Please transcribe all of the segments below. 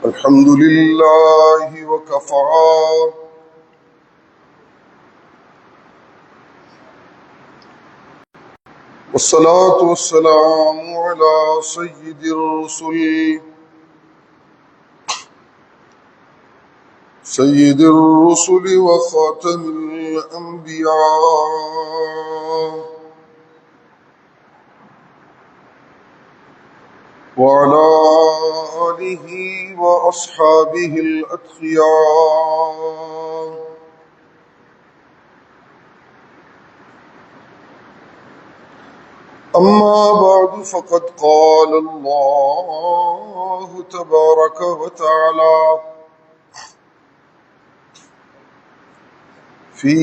الحمد لله وكفى والصلاة والسلام على سيد الرسل وخاتم الأنبياء وعلى آله وأصحابه الأتقياء أما بعد فقد قال الله تبارك وتعالى في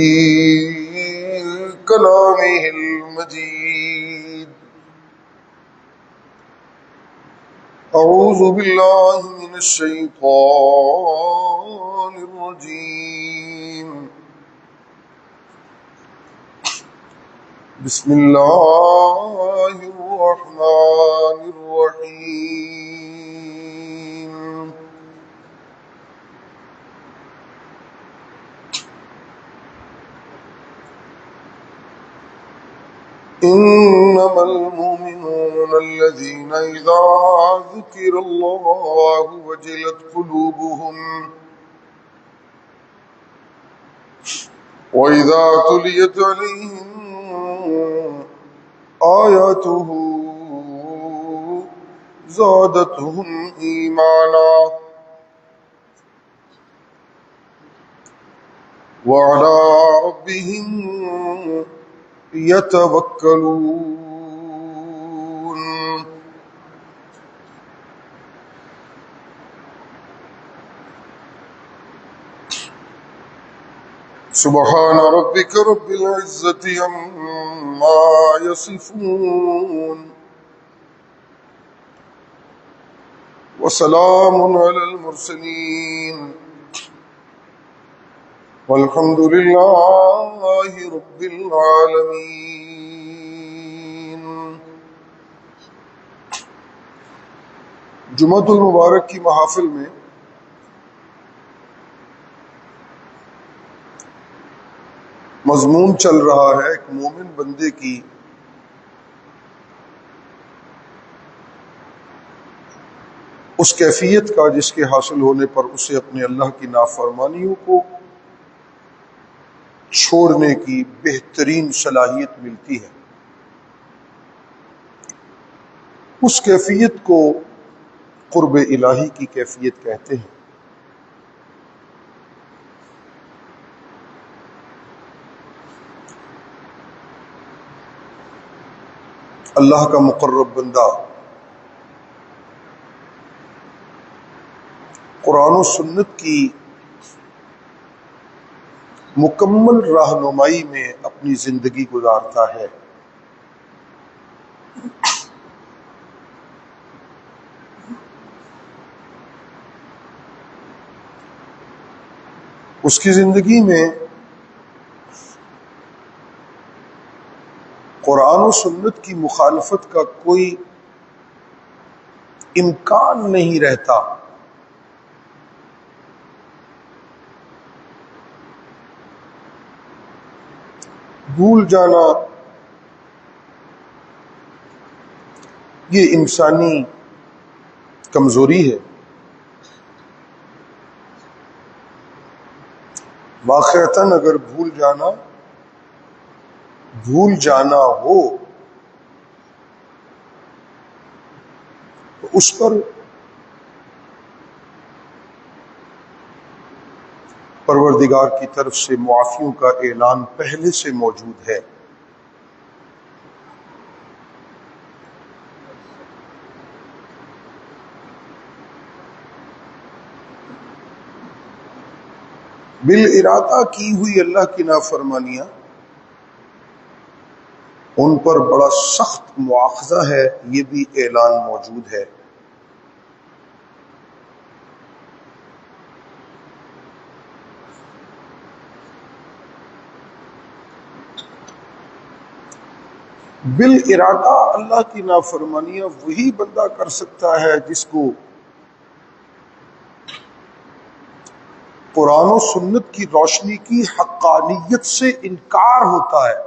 كلامه المجيد أعوذ بالله من الشيطان الرجيم بسم الله الرحمن الرحيم إنما المؤمنون الذين إذا ذكر الله وجلت قلوبهم وإذا تليت عليهم آياته زادتهم إيمانا وعلى ربهم يتوكلون سبحان ربك رب العزة عما يصفون وسلام على المرسلين والحمد لله رب العالمين۔ جمعۃ المبارک کی محافل میں مضمون چل رہا ہے ایک مومن بندے کی اس کیفیت کا جس کے حاصل ہونے پر اسے اپنے اللہ کی نافرمانیوں کو چھوڑنے کی بہترین صلاحیت ملتی ہے۔ اس کیفیت کو قرب الہی کی کیفیت کہتے ہیں۔ اللہ کا مقرب بندہ قرآن و سنت کی مکمل رہنمائی میں اپنی زندگی گزارتا ہے۔ اس کی زندگی میں قرآن و سنت کی مخالفت کا کوئی امکان نہیں رہتا۔ بھول جانا یہ انسانی کمزوری ہے۔ واقعتاً اگر بھول جانا ہو تو اس پر پروردگار کی طرف سے معافیوں کا اعلان پہلے سے موجود ہے۔ بالارادہ کی ہوئی اللہ کی نافرمانیاں ان پر بڑا سخت مواخذہ ہے، یہ بھی اعلان موجود ہے۔ بالارادہ اللہ کی نافرمانیاں وہی بندہ کر سکتا ہے جس کو قرآن و سنت کی روشنی کی حقانیت سے انکار ہوتا ہے.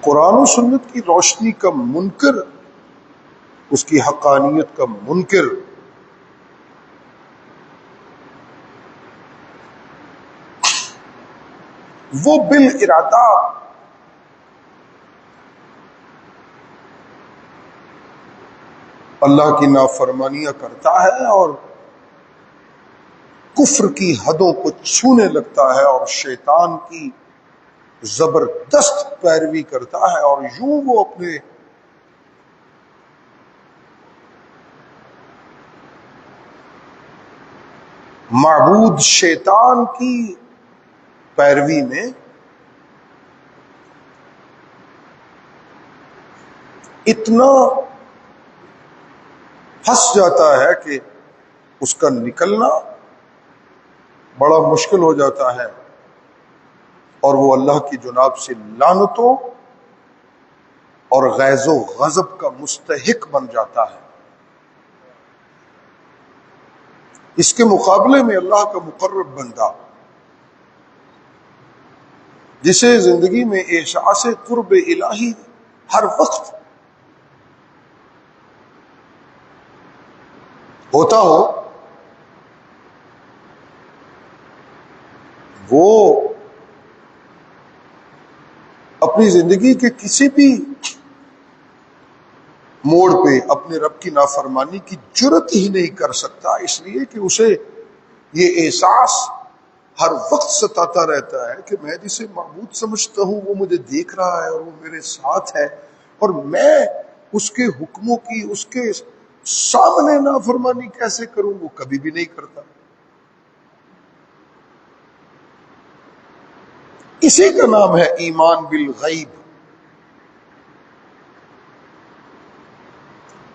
قرآن و سنت کی روشنی کا منکر، اس کی حقانیت کا منکر، وہ بالارادہ اللہ کی نافرمانیاں کرتا ہے اور کفر کی حدوں کو چھونے لگتا ہے اور شیطان کی زبردست پیروی کرتا ہے، اور یوں وہ اپنے معبود شیطان کی پیروی میں اتنا پھنس جاتا ہے کہ اس کا نکلنا بڑا مشکل ہو جاتا ہے، اور وہ اللہ کی جناب سے لعنتوں اور غیظ و غضب کا مستحق بن جاتا ہے. اس کے مقابلے میں اللہ کا مقرب بندہ، جسے زندگی میں احساس قرب الہی ہر وقت ہوتا ہو، وہ اپنی زندگی کے کسی بھی موڑ پہ اپنے رب کی نافرمانی کی جرت ہی نہیں کر سکتا، اس لیے کہ اسے یہ احساس ہر وقت ستاتا رہتا ہے کہ میں جسے معبود سمجھتا ہوں وہ مجھے دیکھ رہا ہے اور وہ میرے ساتھ ہے، اور میں اس کے حکموں کی اس کے سامنے نافرمانی کیسے کروں؟ وہ کبھی بھی نہیں کرتا. اسی کا نام ہے ایمان بالغیب.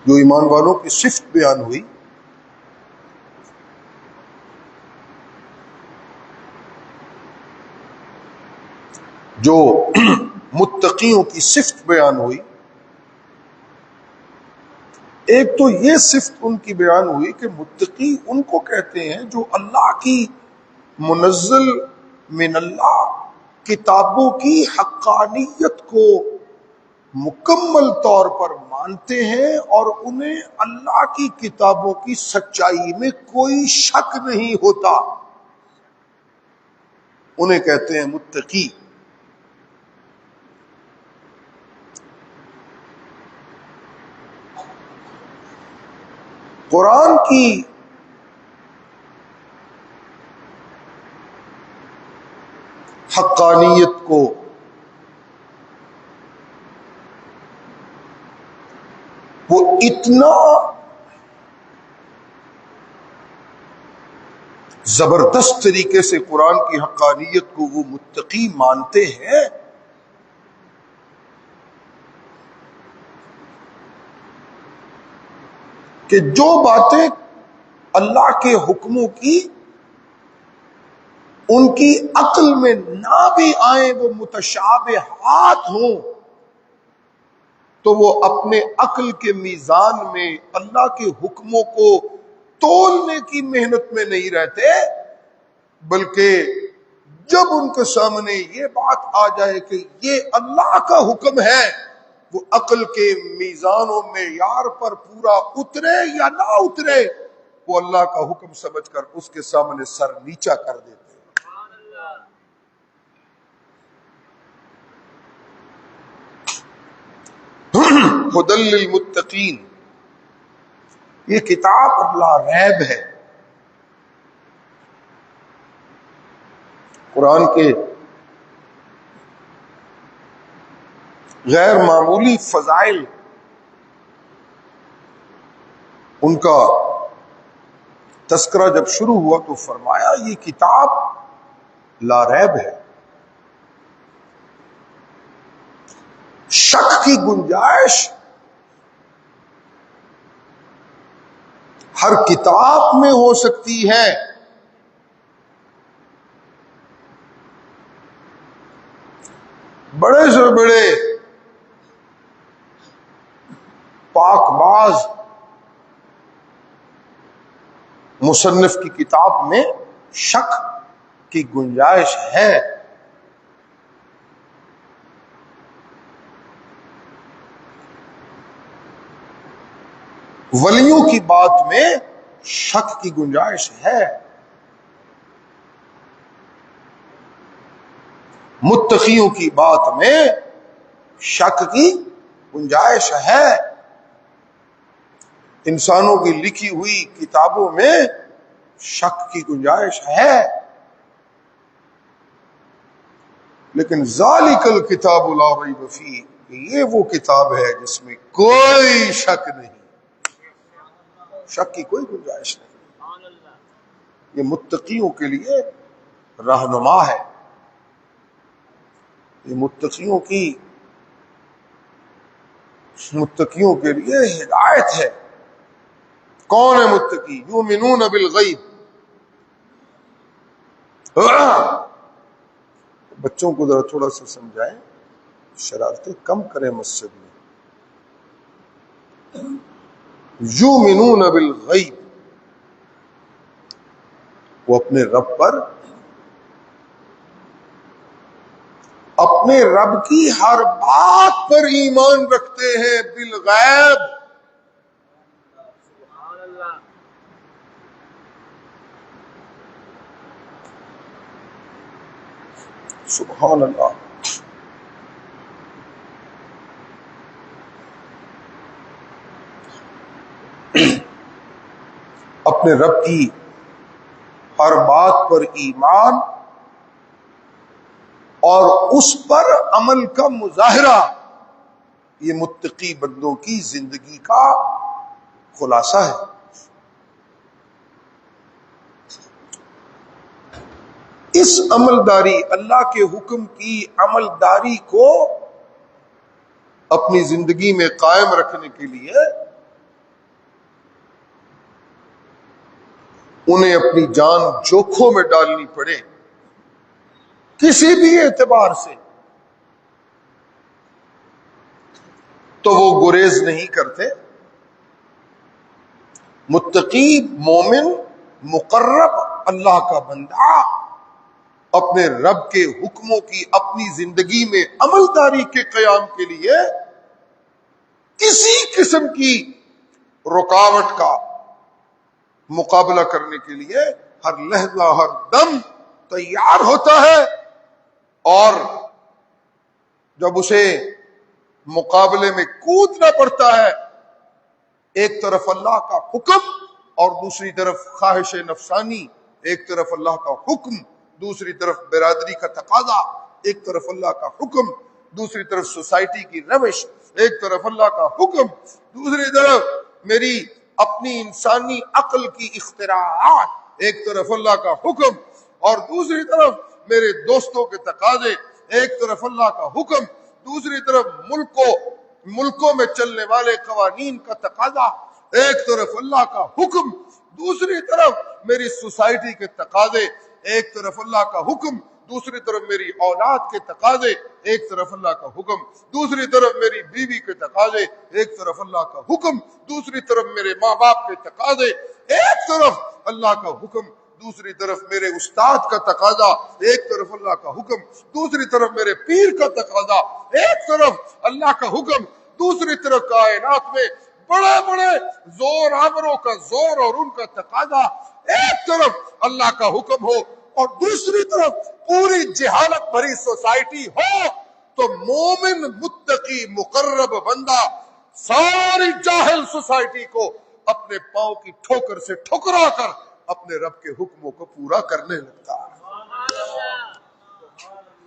جو ایمان والوں کی صفت بیان ہوئی، جو متقیوں کی صفت بیان ہوئی، ایک تو یہ صفت ان کی بیان ہوئی کہ متقی ان کو کہتے ہیں جو اللہ کی منزل من اللہ کتابوں کی حقانیت کو مکمل طور پر مانتے ہیں اور انہیں اللہ کی کتابوں کی سچائی میں کوئی شک نہیں ہوتا. انہیں کہتے ہیں متقی. قرآن کی حقانیت کو وہ اتنا زبردست طریقے سے قرآن کی حقانیت کو وہ متقی مانتے ہیں کہ جو باتیں اللہ کے حکموں کی ان کی عقل میں نہ بھی آئیں، وہ متشابہات ہوں، تو وہ اپنے عقل کے میزان میں اللہ کے حکموں کو تولنے کی محنت میں نہیں رہتے، بلکہ جب ان کے سامنے یہ بات آ جائے کہ یہ اللہ کا حکم ہے، وہ عقل کے میزان و معیار پر پورا اترے یا نہ اترے، وہ اللہ کا حکم سمجھ کر اس کے سامنے سر نیچا کر دیتے. ہدی للمتقین، یہ کتاب لا ریب ہے. قرآن کے غیر معمولی فضائل، ان کا تذکرہ جب شروع ہوا تو فرمایا یہ کتاب لا ریب ہے، شک کی گنجائش ہر کتاب میں ہو سکتی ہے. بڑے سے بڑے پاک باز مصنف کی کتاب میں شک کی گنجائش ہے. ولیوں کی بات میں شک کی گنجائش ہے. متقیوں کی بات میں شک کی گنجائش ہے. انسانوں کی لکھی ہوئی کتابوں میں شک کی گنجائش ہے. لیکن ذالک الکتاب لا ریب فیہ، یہ وہ کتاب ہے جس میں کوئی شک نہیں، شک کی کوئی گنجائش نہیں. یہ متقیوں کے لیے رہنما ہے، یہ متقیوں کے لیے ہدایت ہے. کون ہے متقی؟ یؤمنون بالغیب. بچوں کو ذرا تھوڑا سا سمجھائیں، شرارتیں کم کریں مسجد میں. یؤمنون بالغیب، وہ اپنے رب پر، اپنے رب کی ہر بات پر ایمان رکھتے ہیں. بالغیب، سبحان اللہ. اپنے رب کی ہر بات پر ایمان اور اس پر عمل کا مظاہرہ، یہ متقی بندوں کی زندگی کا خلاصہ ہے. اس عملداری، اللہ کے حکم کی عملداری کو اپنی زندگی میں قائم رکھنے کے لیے انہیں اپنی جان جوکھوں میں ڈالنی پڑے کسی بھی اعتبار سے، تو وہ گریز نہیں کرتے. متقی مومن مقرب اللہ کا بندہ اپنے رب کے حکموں کی اپنی زندگی میں عملداری کے قیام کے لیے کسی قسم کی رکاوٹ کا مقابلہ کرنے کے لیے ہر لحظہ ہر دم تیار ہوتا ہے. اور جب اسے مقابلے میں کودنا پڑتا ہے، ایک طرف اللہ کا حکم اور دوسری طرف خواہش نفسانی، ایک طرف اللہ کا حکم دوسری طرف برادری کا تقاضا، ایک طرف اللہ کا حکم دوسری طرف سوسائٹی کی روش، ایک طرف اللہ کا حکم دوسری طرف میری اپنی انسانی عقل کی اختراعات، ایک طرف اللہ کا حکم اور دوسری طرف میرے دوستوں کے تقاضے، ایک طرف اللہ کا حکم دوسری طرف ملکوں میں چلنے والے قوانین کا تقاضا، ایک طرف اللہ کا حکم دوسری طرف میری سوسائٹی کے تقاضے، ایک طرف اللہ کا حکم دوسری طرف میری اولاد کے تقاضے، ایک طرف اللہ کا حکم دوسری طرف میری بیوی کے تقاضے، ایک طرف اللہ کا حکم دوسری طرف میرے ماں باپ کے تقاضے، ایک طرف اللہ کا حکم دوسری طرف میرے استاد کا تقاضا، ایک طرف اللہ کا حکم دوسری طرف میرے پیر کا تقاضا، ایک طرف اللہ کا حکم دوسری طرف کائنات میں بڑے بڑے زور آوروں کا زور اور ان کا تقاضا، ایک طرف اللہ کا حکم ہو اور دوسری طرف پوری جہالت بھری سوسائٹی ہو، تو مومن متقی مقرب بندہ ساری جاہل سوسائٹی کو اپنے پاؤں کی ٹھوکر سے ٹھکرا کر اپنے رب کے حکموں کو پورا کرنے لگتا ہے.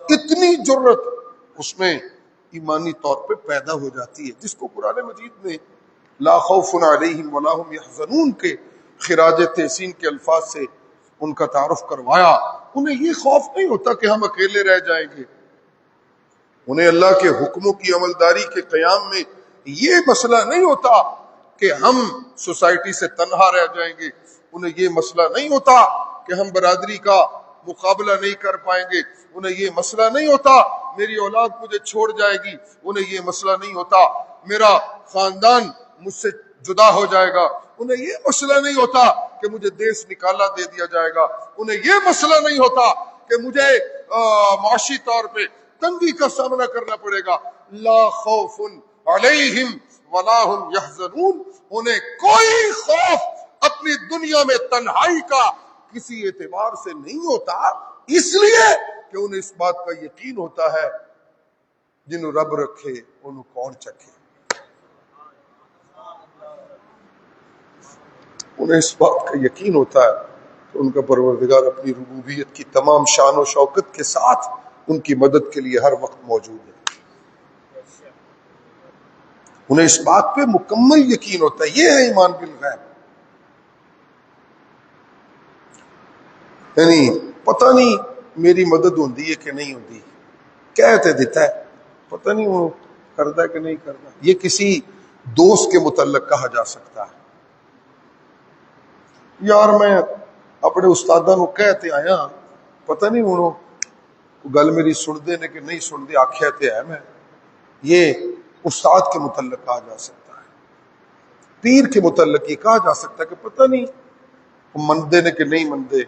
اتنی جرت اس میں ایمانی طور پہ پیدا ہو جاتی ہے، جس کو قرآن مجید میں لا خوف علیہم ولا هم یحزنون کے خراج تحسین کے الفاظ سے ان کا تعارف کروایا. انہیں یہ خوف نہیں ہوتا کہ ہم اکیلے رہ جائیں گے، انہیں اللہ کے حکموں کی عملداری کے قیام میں یہ مسئلہ نہیں ہوتا کہ ہم سوسائٹی سے تنہا رہ جائیں گے، انہیں یہ مسئلہ نہیں ہوتا کہ ہم برادری کا مقابلہ نہیں کر پائیں گے، انہیں یہ مسئلہ نہیں ہوتا میری اولاد مجھے چھوڑ جائے گی، انہیں یہ مسئلہ نہیں ہوتا میرا خاندان مجھ سے جدا ہو جائے گا، انہیں یہ مسئلہ نہیں ہوتا کہ مجھے دیس نکالا دے دیا جائے گا، انہیں یہ مسئلہ نہیں ہوتا کہ مجھے معاشی طور پہ تنگی کا سامنا کرنا پڑے گا۔ لا خوف علیہم ولا هم یحزنون، انہیں کوئی خوف اپنی دنیا میں تنہائی کا کسی اعتبار سے نہیں ہوتا، اس لیے کہ انہیں اس بات کا یقین ہوتا ہے جنہوں رب رکھے انہوں کون چکھے، انہیں اس بات کا یقین ہوتا ہے کہ ان کا پروردگار اپنی ربوبیت کی تمام شان و شوکت کے ساتھ ان کی مدد کے لیے ہر وقت موجود ہے، انہیں اس بات پہ مکمل یقین ہوتا ہے۔ یہ ہے ایمان بالغیب، یعنی پتہ نہیں میری مدد ہوندی ہے کہ نہیں ہوندی، کہتے دیتا ہے پتہ نہیں وہ کرتا ہے کہ نہیں کرتا، یہ کسی دوست کے متعلق کہا جا سکتا ہے، یار میں اپنے استاداں نو کہتے آیا پتہ نہیں ہوں گل میری سن دے نے کہ نہیں سن دے، آکھیا تے ہے میں، یہ استاد کے متعلق کہا جا سکتا ہے، پیر کے متعلق یہ کہا جا سکتا ہے کہ پتہ نہیں وہ مندے نے کہ نہیں مندے،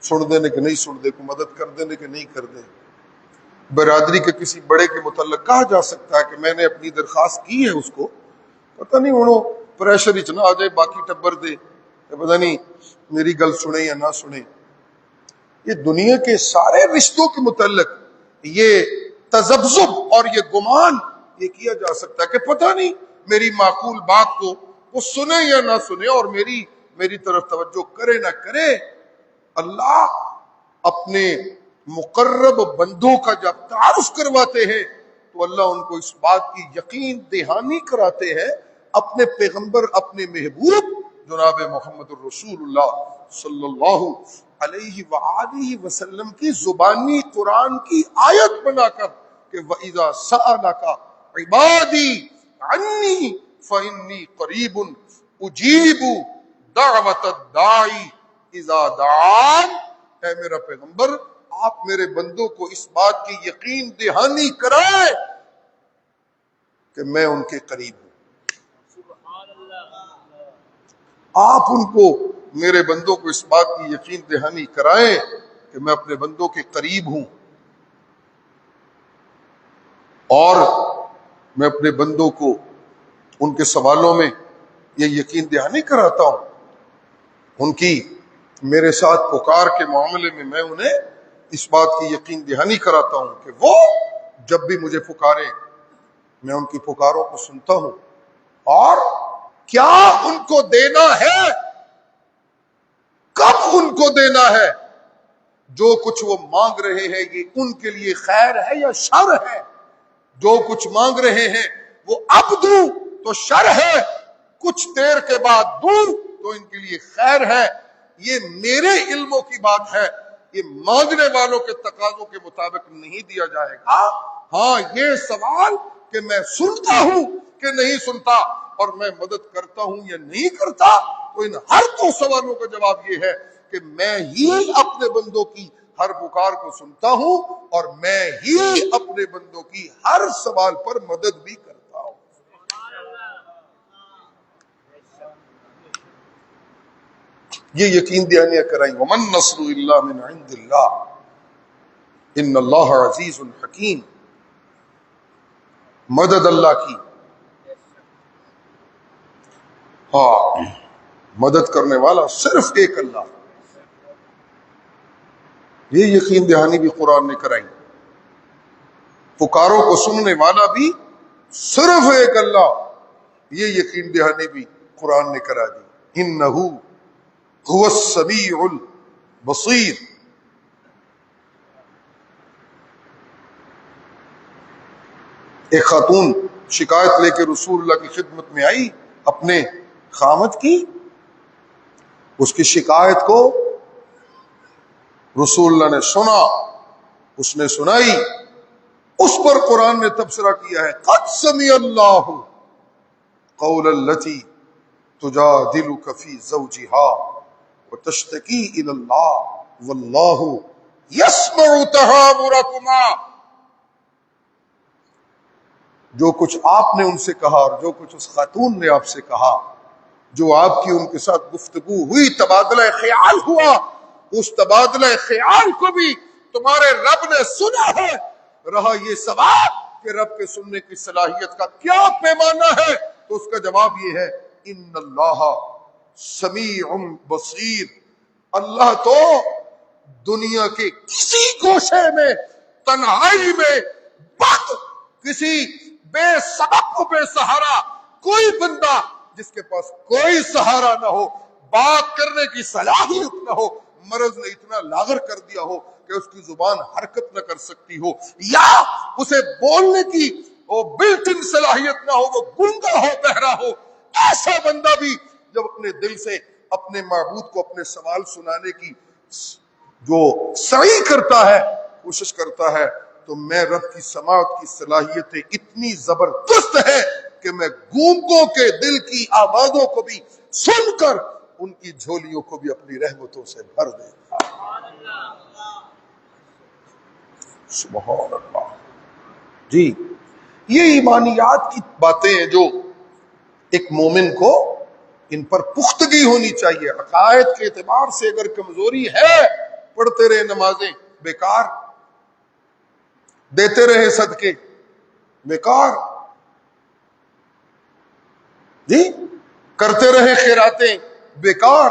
سن دے نے کہ نہیں سن دے، کو مدد کر دے نے کہ نہیں کر دے۔ برادری کے کسی بڑے کے متعلق کہا جا سکتا ہے کہ میں نے اپنی درخواست کی ہے اس کو، پتہ نہیں ہوں پریشر اچ نہ آ جائے باقی ٹبر دے، پتہ نہیں میری گل سنے یا نہ سنے۔ یہ دنیا کے سارے رشتوں کے متعلق یہ تذبذب اور یہ گمان یہ کیا جا سکتا ہے کہ پتہ نہیں میری معقول بات کو وہ سنے یا نہ سنے اور میری طرف توجہ کرے نہ کرے۔ اللہ اپنے مقرب بندوں کا جب تعارف کرواتے ہیں تو اللہ ان کو اس بات کی یقین دہانی کراتے ہیں اپنے پیغمبر، اپنے محبوب جناب محمد الرسول اللہ صلی اللہ علیہ وآلہ وسلم کی زبانی قرآن کی آیت بنا کر کہ وَإِذَا سَأَلَكَ عِبَادِي عَنِّي فَإِنِّي قَرِيبٌ أُجِيبُ دَعْوَةَ الدَّاعِ اذا دعان، اے میرا پیغمبر آپ میرے بندوں کو اس بات کی یقین دہانی کرائے کہ میں ان کے قریب ہوں، آپ ان کو میرے بندوں کو اس بات کی یقین دہانی کرائیں کہ میں اپنے بندوں کے قریب ہوں، اور میں اپنے بندوں کو ان کے سوالوں میں یہ یقین دہانی کراتا ہوں، ان کی میرے ساتھ پکار کے معاملے میں میں انہیں اس بات کی یقین دہانی کراتا ہوں کہ وہ جب بھی مجھے پکاریں میں ان کی پکاروں کو سنتا ہوں، اور کیا ان کو دینا ہے، کب ان کو دینا ہے، جو کچھ وہ مانگ رہے ہیں یہ ان کے لیے خیر ہے یا شر ہے، جو کچھ مانگ رہے ہیں وہ اب دوں تو شر ہے، کچھ دیر کے بعد دوں تو ان کے لیے خیر ہے، یہ میرے علموں کی بات ہے، یہ مانگنے والوں کے تقاضوں کے مطابق نہیں دیا جائے گا۔ ہاں یہ سوال کہ میں سنتا ہوں کہ نہیں سنتا اور میں مدد کرتا ہوں یا نہیں کرتا، تو ان ہر دو سوالوں کا جواب یہ ہے کہ میں ہی اپنے بندوں کی ہر پکار کو سنتا ہوں اور میں ہی اپنے بندوں کی ہر سوال پر مدد بھی کرتا ہوں۔ یہ یقین دہانیاں کرائیں، وَمَن نَّصْرُ إِلَّا مِنْ عِندِ اللَّهِ إِنَّ اللَّهَ عَزِيزٌ حَكِيمٌ، مدد اللہ کی، ہاں مدد کرنے والا صرف ایک اللہ، یہ یقین دہانی بھی قرآن نے کرائی، پکاروں کو سننے والا بھی صرف ایک اللہ، یہ یقین دہانی بھی قرآن نے کرا دی۔ إِنَّهُ هو السمیع البصیر، ایک خاتون شکایت لے کے رسول اللہ کی خدمت میں آئی اپنے خامد کی، اس کی شکایت کو رسول اللہ نے سنا، اس نے سنائی، اس پر قرآن نے تبصرہ کیا ہے، قد سمع اللہ قول التی تجادلک فی زوجہا وتشتکی الی اللہ واللہ یسمع تحاورکما. جو کچھ آپ نے ان سے کہا اور جو کچھ اس خاتون نے آپ سے کہا، جو آپ کی ان کے ساتھ گفتگو ہوئی، تبادلہ خیال ہوا، اس تبادلہ خیال کو بھی تمہارے رب نے سنا ہے. رہا یہ سوال کہ رب کے سننے کی صلاحیت کا کیا پیمانہ ہے، تو اس کا جواب یہ ہے ان اللہ سمیع بصیر. اللہ تو دنیا کے کسی گوشے میں، تنہائی میں، بات کسی بے سبب و بے سہارا کوئی بندہ جس کے پاس کوئی سہارا نہ ہو، بات کرنے کی صلاحیت نہ ہو، مرض نے اتنا لاغر کر دیا ہو کہ اس کی زبان حرکت نہ کر سکتی ہو، یا اسے بولنے کی وہ بلٹ ان صلاحیت نہ ہو، وہ گنگا ہو، بہرا ہو، ایسا بندہ بھی جب اپنے دل سے اپنے معبود کو اپنے سوال سنانے کی جو سعی کرتا ہے، کوشش کرتا ہے، تو میں رب کی سماعت کی صلاحیتیں اتنی زبردست ہے کہ میں گونگوں کے دل کی آوازوں کو بھی سن کر ان کی جھولیوں کو بھی اپنی رحمتوں سے بھر دے. سبحان اللہ. جی یہ ایمانیات کی باتیں ہیں جو ایک مومن کو ان پر پختگی ہونی چاہیے. عقائد کے اعتبار سے اگر کمزوری ہے، پڑھتے رہے نمازیں بیکار، دیتے رہے صدقے بیکار، جی کرتے رہے خیراتیں بیکار،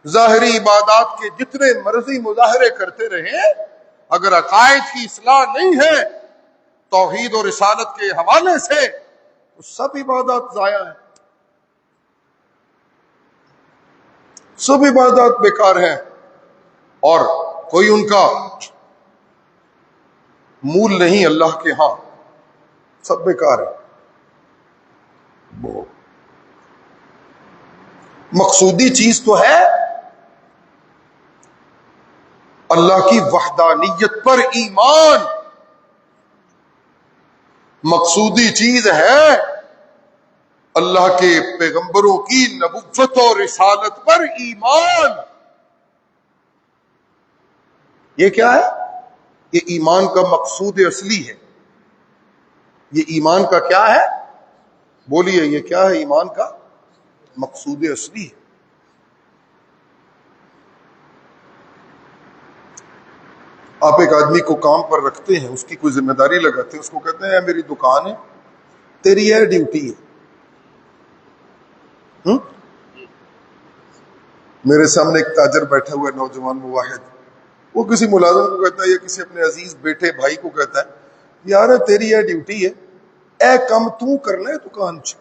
ظاہری عبادات کے جتنے مرضی مظاہرے کرتے رہے، اگر عقائد کی اصلاح نہیں ہے توحید اور رسالت کے حوالے سے، تو سب عبادات ضائع ہیں، سب عبادات بیکار ہیں، اور کوئی ان کا مول نہیں اللہ کے ہاں، سب بیکار ہے. وہ مقصودی چیز تو ہے اللہ کی وحدانیت پر ایمان، مقصودی چیز ہے اللہ کے پیغمبروں کی نبوت اور رسالت پر ایمان. یہ کیا ہے؟ یہ ایمان کا مقصود اصلی ہے. یہ ایمان کا کیا ہے؟ بولیے یہ کیا ہے؟ ایمان کا مقصود اصلی ہے. آپ ایک آدمی کو کام پر رکھتے ہیں، اس کی کوئی ذمہ داری لگاتے ہیں، اس کو کہتے ہیں میری دکان ہے، تیری یہ ڈیوٹی ہے. میرے سامنے ایک تاجر بیٹھا ہوا ہے، نوجوان مواحد، وہ کسی ملازم کو کہتا ہے یا کسی اپنے عزیز بیٹے بھائی کو کہتا ہے یار تیری یہ ڈیوٹی ہے، اے کم تو کرنا ہے دکان چ.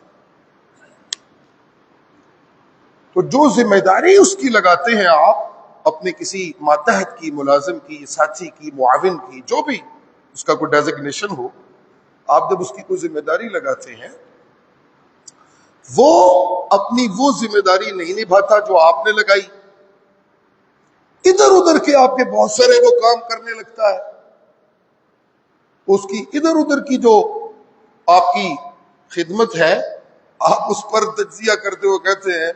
تو جو ذمہ داری اس کی لگاتے ہیں آپ اپنے کسی ماتحت کی، ملازم کی، ساتھی کی، معاون کی، جو بھی اس کا کوئی ڈیزگنیشن ہو، آپ جب اس کی کوئی ذمہ داری لگاتے ہیں، وہ اپنی وہ ذمہ داری نہیں نبھاتا جو آپ نے لگائی، ادھر ادھر کے آپ کے بہت سارے وہ کام کرنے لگتا ہے. اس کی ادھر ادھر کی جو آپ کی خدمت ہے، آپ اس پر تجزیہ کرتے ہوئے کہتے ہیں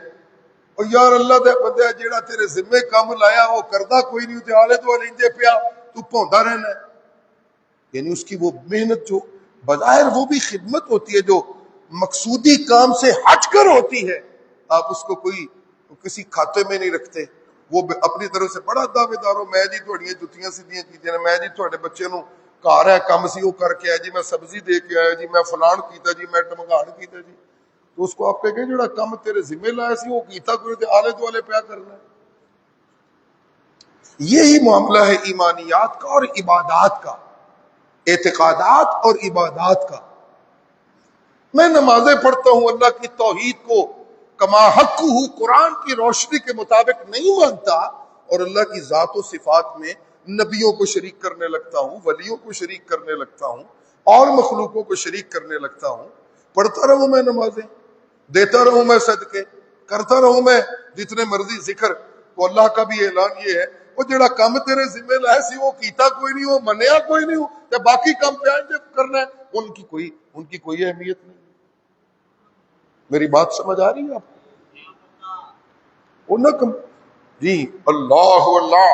اور یار اللہ دے بندہ جیڑا تیرے ذمے کام لایا وہ کردا کوئی نہیں، تے آلے تو نہیں پیا، تو پوندا رہنا ہے. یعنی اس کی وہ محنت جو بظاہر وہ بھی خدمت ہوتی ہے، جو مقصودی کام سے ہٹ کر ہوتی ہے، آپ اس کو کوئی کسی کھاتے میں نہیں رکھتے. وہ اپنی طرف سے بڑا دعوے دار ہو، میں جی تھوڑیاں جتیاں سیدھیاں کیتیاں نے، میں جی تھوڑے بچے نو گھر ہے کم سی وہ کر کے آیا جی، میں سبزی دے کے آیا جی، میں فلان کیتا جی، میں ٹمکان کیتا جی. تو اس کو آپ کہیں جڑا کم تیرے ذمہ لایا سی وہ کیتا کوئی تے آلے دوالے پیا کرنا ہے. یہی معاملہ ہے ایمانیات کا اور عبادات کا، اعتقادات اور عبادات کا. میں نمازیں پڑھتا ہوں، اللہ کی توحید کو کما حق ہوں قرآن کی روشنی کے مطابق نہیں مانتا، اور اللہ کی ذات و صفات میں نبیوں کو شریک کرنے لگتا ہوں، ولیوں کو شریک کرنے لگتا ہوں، اور مخلوقوں کو شریک کرنے لگتا ہوں. پڑھتا رہوں میں نمازیں، دیتا رہوں میں صدقے، کرتا رہوں میں جتنے مرضی ذکر. تو اللہ کا بھی اعلان یہ ہے وہ جڑا کام تیرے ذمہ لائے سی وہ کیتا کوئی نہیں، وہ منیا کوئی نہیں ہو، تے باقی کام پہ جب کرنا ہے ان کی کوئی اہمیت نہیں. میری بات سمجھ آ رہی ہے آپ کو؟ جی اللہ اللہ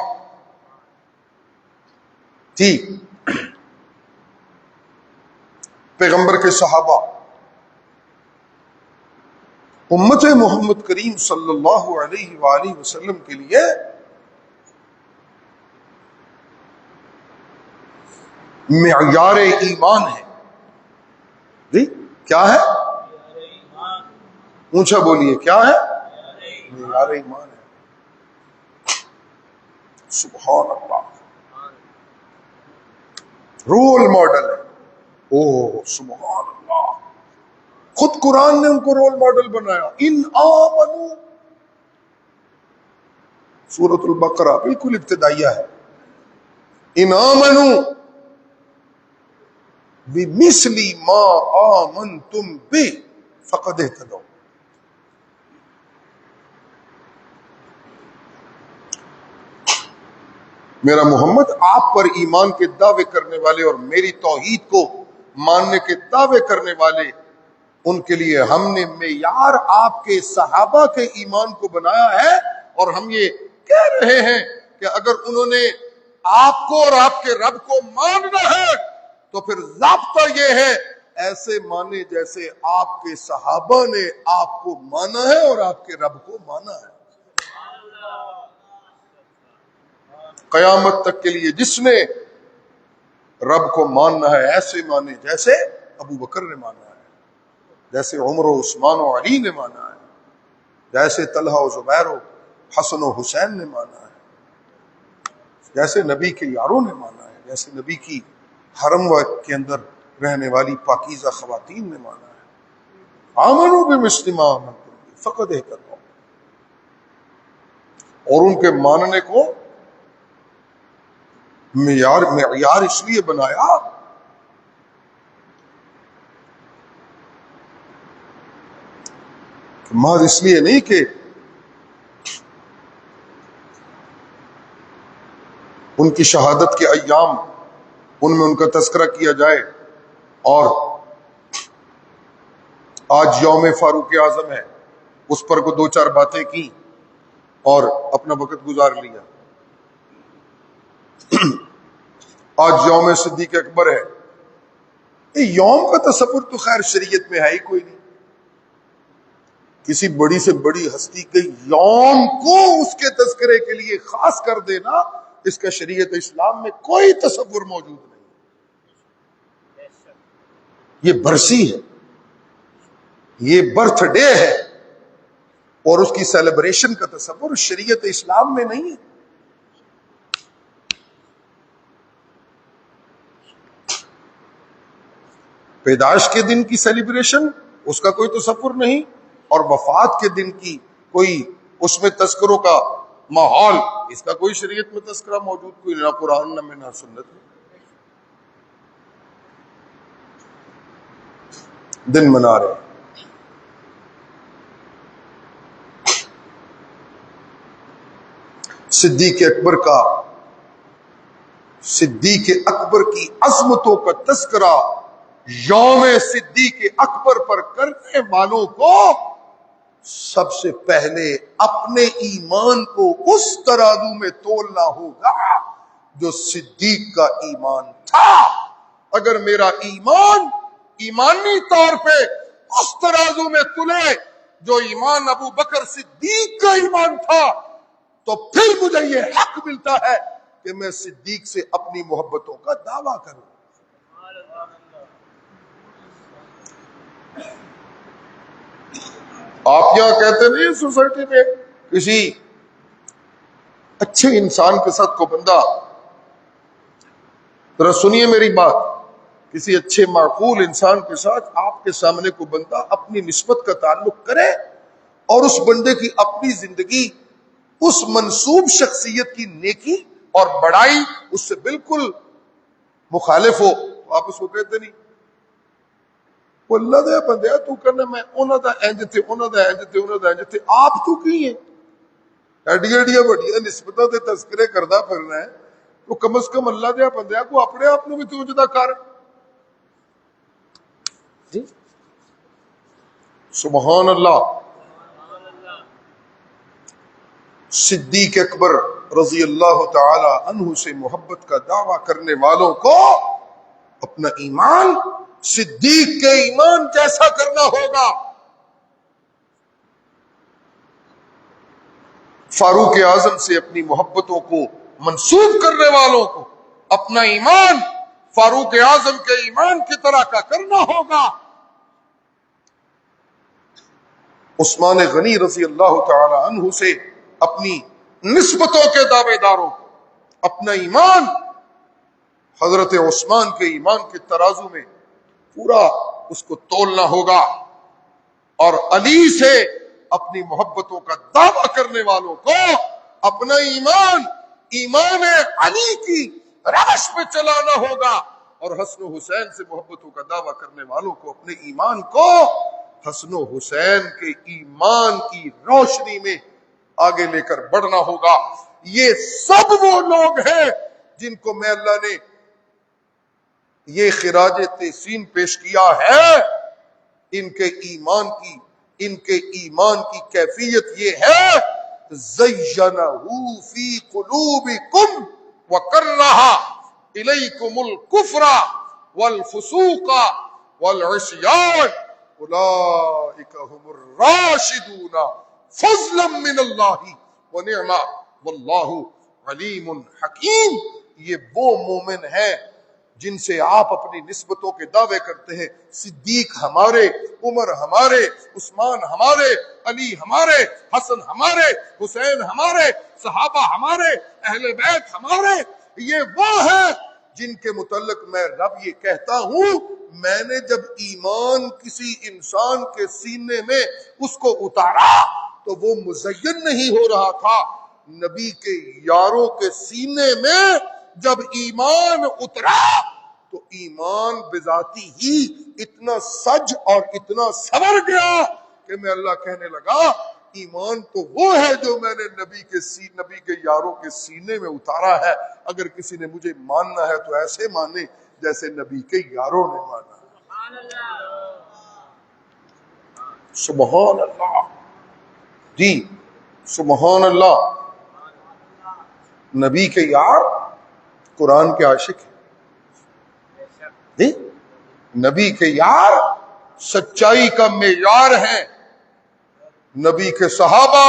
جی پیغمبر کے صحابہ امت محمد کریم صلی اللہ علیہ وآلہ وسلم کے لیے معیار ایمان ہے. جی کیا ہے؟ اونچا بولیے، کیا ہے؟ معیار ایمان ہے. سبحان اللہ، رول ماڈل ہے. او سبحان اللہ، خود قرآن نے ان کو رول ماڈل بنایا. ان آمنو، سورۃ البقرہ بالکل ابتدائیہ ہے. ان آمنو بمثل ما آمنتم به فقد اهتدوا. میرا محمد آپ پر ایمان کے دعوے کرنے والے اور میری توحید کو ماننے کے دعوے کرنے والے، ان کے لیے ہم نے معیار آپ کے صحابہ کے ایمان کو بنایا ہے. اور ہم یہ کہہ رہے ہیں کہ اگر انہوں نے آپ کو اور آپ کے رب کو ماننا ہے تو پھر ضابطہ یہ ہے ایسے مانے جیسے آپ کے صحابہ نے آپ کو مانا ہے اور آپ کے رب کو مانا ہے. قیامت تک کے لیے جس نے رب کو ماننا ہے ایسے مانے جیسے ابو بکر نے مانا ہے، جیسے عمر و عثمان و علی نے مانا ہے، جیسے طلحہ و زبیر و حسن و حسین نے مانا ہے، جیسے نبی کے یاروں نے مانا ہے، جیسے نبی کی حرم کے اندر رہنے والی پاکیزہ خواتین نے مانا ہے. آمنوا بمثل ما آمنتم به فقد اهتدوا. اور ان کے ماننے کو معیار اس لیے بنایا کہ محض اس لیے نہیں کہ ان کی شہادت کے ایام ان میں ان کا تذکرہ کیا جائے اور آج یوم فاروق اعظم ہے اس پر کو دو چار باتیں کی اور اپنا وقت گزار لیا. آج یوم صدیق اکبر ہے. یوم کا تصور تو خیر شریعت میں ہے ہی کوئی نہیں. کسی بڑی سے بڑی ہستی کے یوم کو اس کے تذکرے کے لیے خاص کر دینا، اس کا شریعت اسلام میں کوئی تصور موجود نہیں. یہ برسی ہے، یہ برتھ ڈے ہے، اور اس کی سیلیبریشن کا تصور شریعت اسلام میں نہیں ہے. پیدائش کے دن کی سیلیبریشن اس کا کوئی تصور نہیں، اور وفات کے دن کی کوئی اس میں تذکروں کا ماحول، اس کا کوئی شریعت میں تذکرہ موجود کوئی نہ قرآن نہ میں نہ سنت میں. دن منا رہے ہیں. صدیق اکبر کی عظمتوں کا تذکرہ یوم صدیق اکبر پر کرنے والوں کو سب سے پہلے اپنے ایمان کو اس ترازو میں تولنا ہوگا جو صدیق کا ایمان تھا. اگر میرا ایمان ایمانی طور پہ اس ترازو میں تلے جو ایمان ابو بکر صدیق کا ایمان تھا تو پھر مجھے یہ حق ملتا ہے کہ میں صدیق سے اپنی محبتوں کا دعویٰ کروں. آپ یہاں کہتے نہیں سوسائٹی میں کسی اچھے انسان کے ساتھ کو بندہ، ذرا سنیے میری بات، کسی اچھے معقول انسان کے ساتھ آپ کے سامنے کو بندہ اپنی نسبت کا تعلق کرے اور اس بندے کی اپنی زندگی اس منسوب شخصیت کی نیکی اور بڑائی اس سے بالکل مخالف ہو تو آپ اس کو کہتے نہیں وہ اللہ دے بندے تو کرنا میں انہوں دا انج تھے انہوں دا انج تھے انہوں دا انج تھے. آپ تو کی ہیں ایڈیاں ایڈیاں بڑیاں نسبتوں دے تذکرے کردہ پھرنا ہے تو کم از کم اللہ دے بندے کو اپنے آپ نے بھی توجہ کر. جی سبحان اللہ. صدیق اکبر رضی اللہ تعالی عنہ سے محبت کا دعویٰ کرنے والوں کو اپنا ایمان صدیق کے ایمان جیسا کرنا ہوگا. فاروق اعظم سے اپنی محبتوں کو منسوب کرنے والوں کو اپنا ایمان فاروق اعظم کے ایمان کی طرح کا کرنا ہوگا. عثمان غنی رضی اللہ تعالی عنہ سے اپنی نسبتوں کے دعوے داروں کو اپنا ایمان حضرت عثمان کے ایمان کے ترازو میں پورا اس کو تولنا ہوگا. اور علی سے اپنی محبتوں کا دعویٰ کرنے والوں کو اپنا ایمان ایمان علی کی روش پہ چلانا ہوگا. اور حسن و حسین سے محبتوں کا دعویٰ کرنے والوں کو اپنے ایمان کو حسن و حسین کے ایمان کی روشنی میں آگے لے کر بڑھنا ہوگا. یہ سب وہ لوگ ہیں جن کو میں اللہ نے یہ خراج تحسین پیش کیا ہے. ان کے ایمان کی کیفیت یہ ہے زینہ فی قلوبکم وکرہ الیکم الکفر والفسوق والعصیان اولئک هم الراشدون فضلا من اللہ ونعما واللہ علیم حکیم. یہ وہ مومن ہیں جن سے آپ اپنی نسبتوں کے دعوے کرتے ہیں. صدیق ہمارے، عمر ہمارے، عثمان ہمارے، علی ہمارے، حسن ہمارے، حسین ہمارے، صحابہ ہمارے، اہل بیت ہمارے. یہ وہ ہیں جن کے متعلق میں رب یہ کہتا ہوں میں نے جب ایمان کسی انسان کے سینے میں اس کو اتارا تو وہ مزین نہیں ہو رہا تھا. نبی کے یاروں کے سینے میں جب ایمان اترا تو ایمان بذاتی ہی اتنا سج اور اتنا سور گیا کہ میں اللہ کہنے لگا ایمان تو وہ ہے جو میں نے نبی کے یاروں کے سینے میں اتارا ہے. اگر کسی نے مجھے ماننا ہے تو ایسے مانے جیسے نبی کے یاروں نے مانا. سبحان اللہ. جی سبحان اللہ. نبی کے یار قرآن کے عاشق ہیں. نبی کے یار سچائی کا معیار ہیں. نبی کے صحابہ.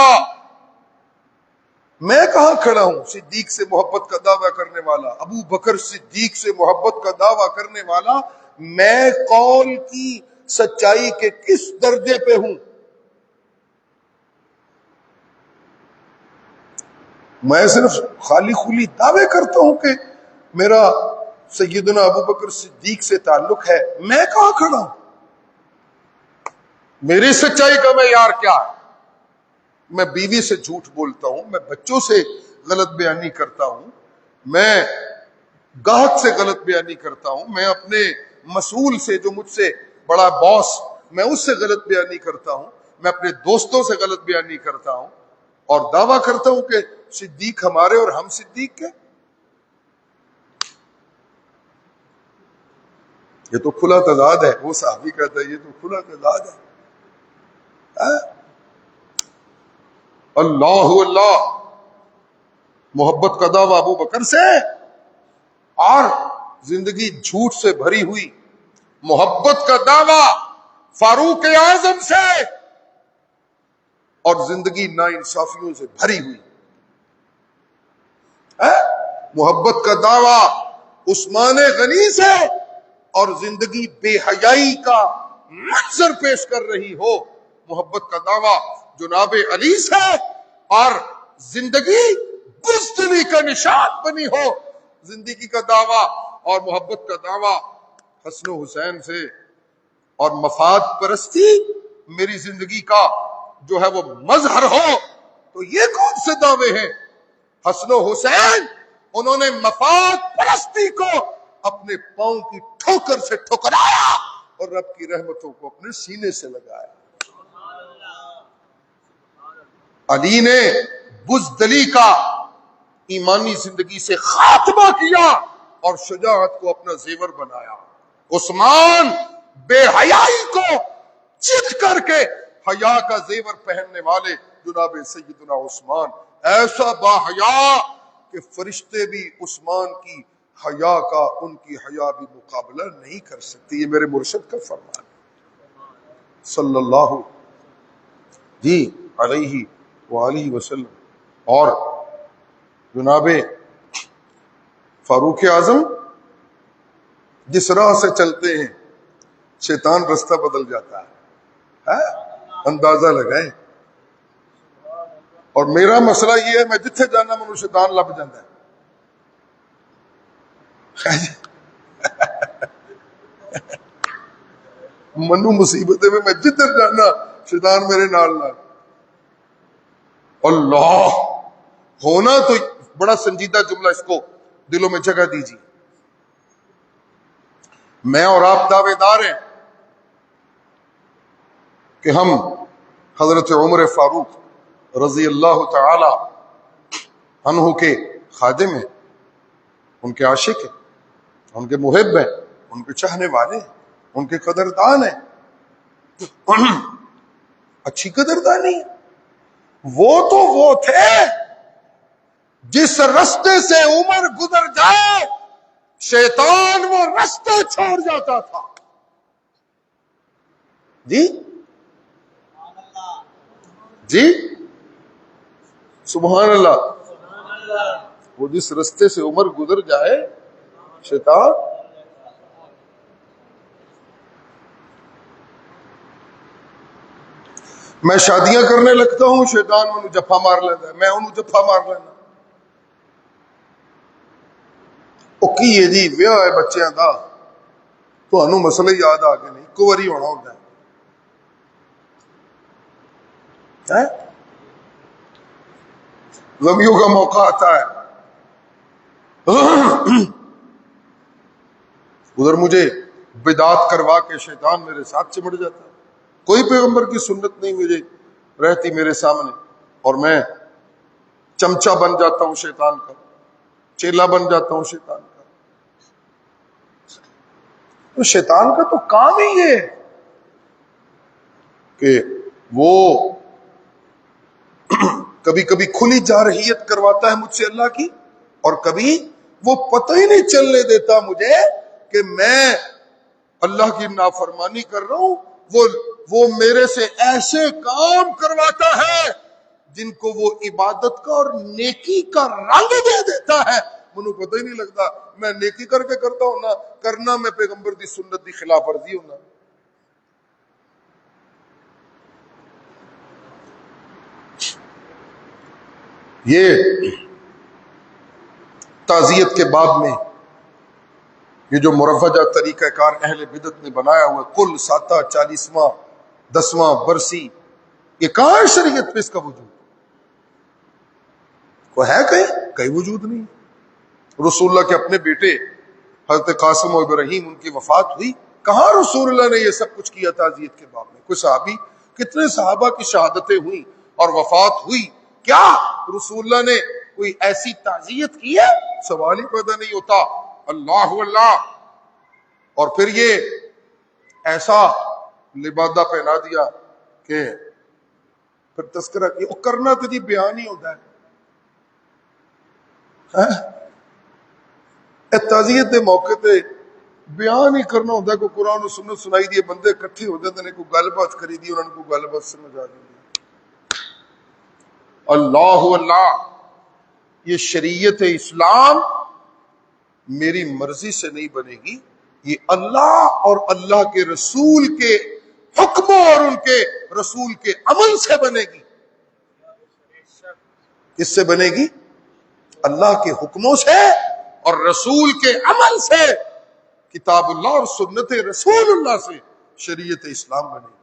میں کہاں کھڑا ہوں صدیق سے محبت کا دعویٰ کرنے والا، ابو بکر صدیق سے محبت کا دعویٰ کرنے والا. میں قول کی سچائی کے کس درجے پہ ہوں؟ میں صرف خالی خلی دعوے کرتا ہوں کہ میرا سیدنا ابو بکر صدیق سے تعلق ہے. میں کہاں کھڑا ہوں؟ میری سچائی کا معیار کیا ہے؟ میں بیوی سے جھوٹ بولتا ہوں، میں بچوں سے غلط بیانی کرتا ہوں، میں گاہک سے غلط بیانی کرتا ہوں، میں اپنے مسئول سے جو مجھ سے بڑا باس میں اس سے غلط بیانی کرتا ہوں، میں اپنے دوستوں سے غلط بیانی کرتا ہوں اور دعویٰ کرتا ہوں کہ صدیق ہمارے اور ہم صدیق کے. یہ تو کھلا تضاد ہے. وہ صحابی کہتا ہے یہ تو کھلا تضاد ہے. اللہ اللہ. محبت کا دعویٰ ابو بکر سے اور زندگی جھوٹ سے بھری ہوئی. محبت کا دعویٰ فاروق اعظم سے اور زندگی ناانصافیوں سے بھری ہوئی. محبت کا دعویٰ عثمان غنی سے اور زندگی بے حیائی کا منظر پیش کر رہی ہو. محبت کا دعویٰ جناب علی سے اور زندگی بزدلی کا نشان بنی ہو. زندگی کا دعویٰ اور محبت کا دعویٰ حسن و حسین سے اور مفاد پرستی میری زندگی کا جو ہے وہ مظہر ہو. تو یہ کون سے دعوے ہیں؟ حسن و حسین انہوں نے مفاد پرستی کو اپنے پاؤں کی ٹھوکر سے ٹھکرایا اور رب کی رحمتوں کو اپنے سینے سے لگایا. علی نے بزدلی کا ایمانی زندگی سے خاتمہ کیا اور شجاعت کو اپنا زیور بنایا. عثمان بے حیائی کو چت کر کے حیا کا زیور پہننے والے جناب سیدنا عثمان، ایسا با حیا کہ فرشتے بھی عثمان کی حیا کا، ان کی حیا بھی مقابلہ نہیں کر سکتی. یہ میرے مرشد کا فرمان صلی اللہ جی علیہ وآلہ وسلم. اور جناب فاروق اعظم جس راہ سے چلتے ہیں شیطان رستہ بدل جاتا ہے، اندازہ لگائیں. اور میرا مسئلہ یہ ہے، میں جتھے جانا منو شیطان لب جاتا ہے. منو مصیبت میں جدھر جانا شیطان میرے نال نال. اللہ ہونا تو بڑا سنجیدہ جملہ، اس کو دلوں میں جگہ دیجیے. میں اور آپ دعوے دار ہیں کہ ہم حضرت عمر فاروق رضی اللہ تعالی عنہ کے خادم ہیں، ان کے عاشق ہیں، ان کے محب ہیں، ان کے چاہنے والے ہیں، ان کے قدردان ہیں. اچھی قدردانی ہے. وہ تو وہ تھے جس رستے سے عمر گزر جائے شیطان وہ رستے چھوڑ جاتا تھا. جی جی سبحان اللہ. وہ جس رستے سے عمر گزر جائے شیطان. میں شادیاں کرنے لگتا ہوں شیطان انہوں جفا مار لیتا ہے، میں انہوں جفا مار لینا. وہ کی ہے جی ویاہ ہے بچیاں دا تو انہوں مسئلہ یاد آ کے نہیں کوری ہونا ہوتا ہے. غمیوں کا موقع آتا ہے. ادھر مجھے بدعات کروا کے شیطان میرے ساتھ چمٹ جاتا ہے. کوئی پیغمبر کی سنت نہیں مجھے رہتی میرے سامنے، اور میں چمچہ بن جاتا ہوں شیطان کا، چیلا بن جاتا ہوں شیطان کا. تو شیطان کا تو کام ہی یہ ہے کہ وہ کبھی کبھی کھلی جارحیت کرواتا ہے مجھ سے اللہ کی، اور کبھی وہ پتہ ہی نہیں چلنے دیتا مجھے کہ میں اللہ کی نافرمانی کر رہا ہوں. وہ میرے سے ایسے کام کرواتا ہے جن کو وہ عبادت کا اور نیکی کا رنگ دے دیتا ہے. منو پتہ ہی نہیں لگتا میں نیکی کر کے کرتا ہوں نا کرنا میں پیغمبر دی سنت دی خلاف ورزی ہونا. یہ تعزیت کے باب میں یہ جو مرفجہ طریقہ کار اہل بدعت نے بنایا ہوا کل 7 40واں 10واں برسی، یہ کہاں ہے شریعت پہ اس کا وجود؟ وہ ہے کہیں وجود نہیں. رسول اللہ کے اپنے بیٹے حضرت قاسم و ابراہیم ان کی وفات ہوئی، کہاں رسول اللہ نے یہ سب کچھ کیا تعزیت کے باب میں؟ کوئی صحابی، کتنے صحابہ کی شہادتیں ہوئی اور وفات ہوئی، کیا رسول اللہ نے کوئی ایسی تعزیت کی ہے؟ سوال ہی پیدا نہیں ہوتا. اللہ اللہ. اور پھر یہ ایسا لبادہ پہنا دیا کہ پھر تذکرہ کی وہ کرنا تو جی بیان ہی ہوتا ہے. تعزیت دے موقع تے بیان ہی کرنا ہوتا ہے. کوئی قرآن و سنت سنائی دیے بندے کٹھے ہو جاتے ہیں، کوئی گل بات کری دی انہوں نے، کوئی گل بات سمجھ آ جاتی. اللہ اللہ. یہ شریعت اسلام میری مرضی سے نہیں بنے گی، یہ اللہ اور اللہ کے رسول کے حکموں اور ان کے رسول کے عمل سے بنے گی. کس سے بنے گی؟ اللہ کے حکموں سے اور رسول کے عمل سے. کتاب اللہ اور سنت رسول اللہ سے شریعت اسلام بنے گی.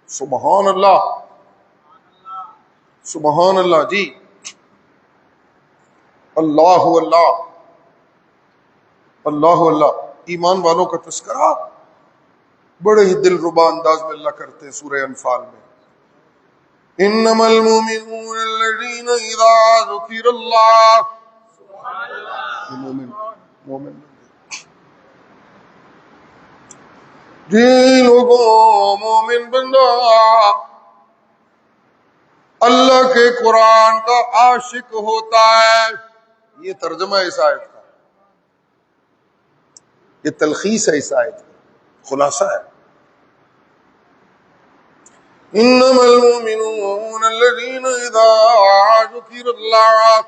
سبحان اللہ سبحان اللہ. جی اللہ اللہ اللہ اللہ. ایمان والوں کا تذکرہ بڑے ہی دل ربا انداز میں اللہ کرتے ہیں سورہ انفال میں. انما المؤمنون الذين اذا ذكر اللہ. مومن جی لوگوں مومن بندہ اللہ کے قرآن کا عاشق ہوتا ہے. یہ ترجمہ اس آیت کا، یہ تلخیص ہے اس آیت کا، خلاصہ ہے. انما المؤمنون الذين اذا ذكر الله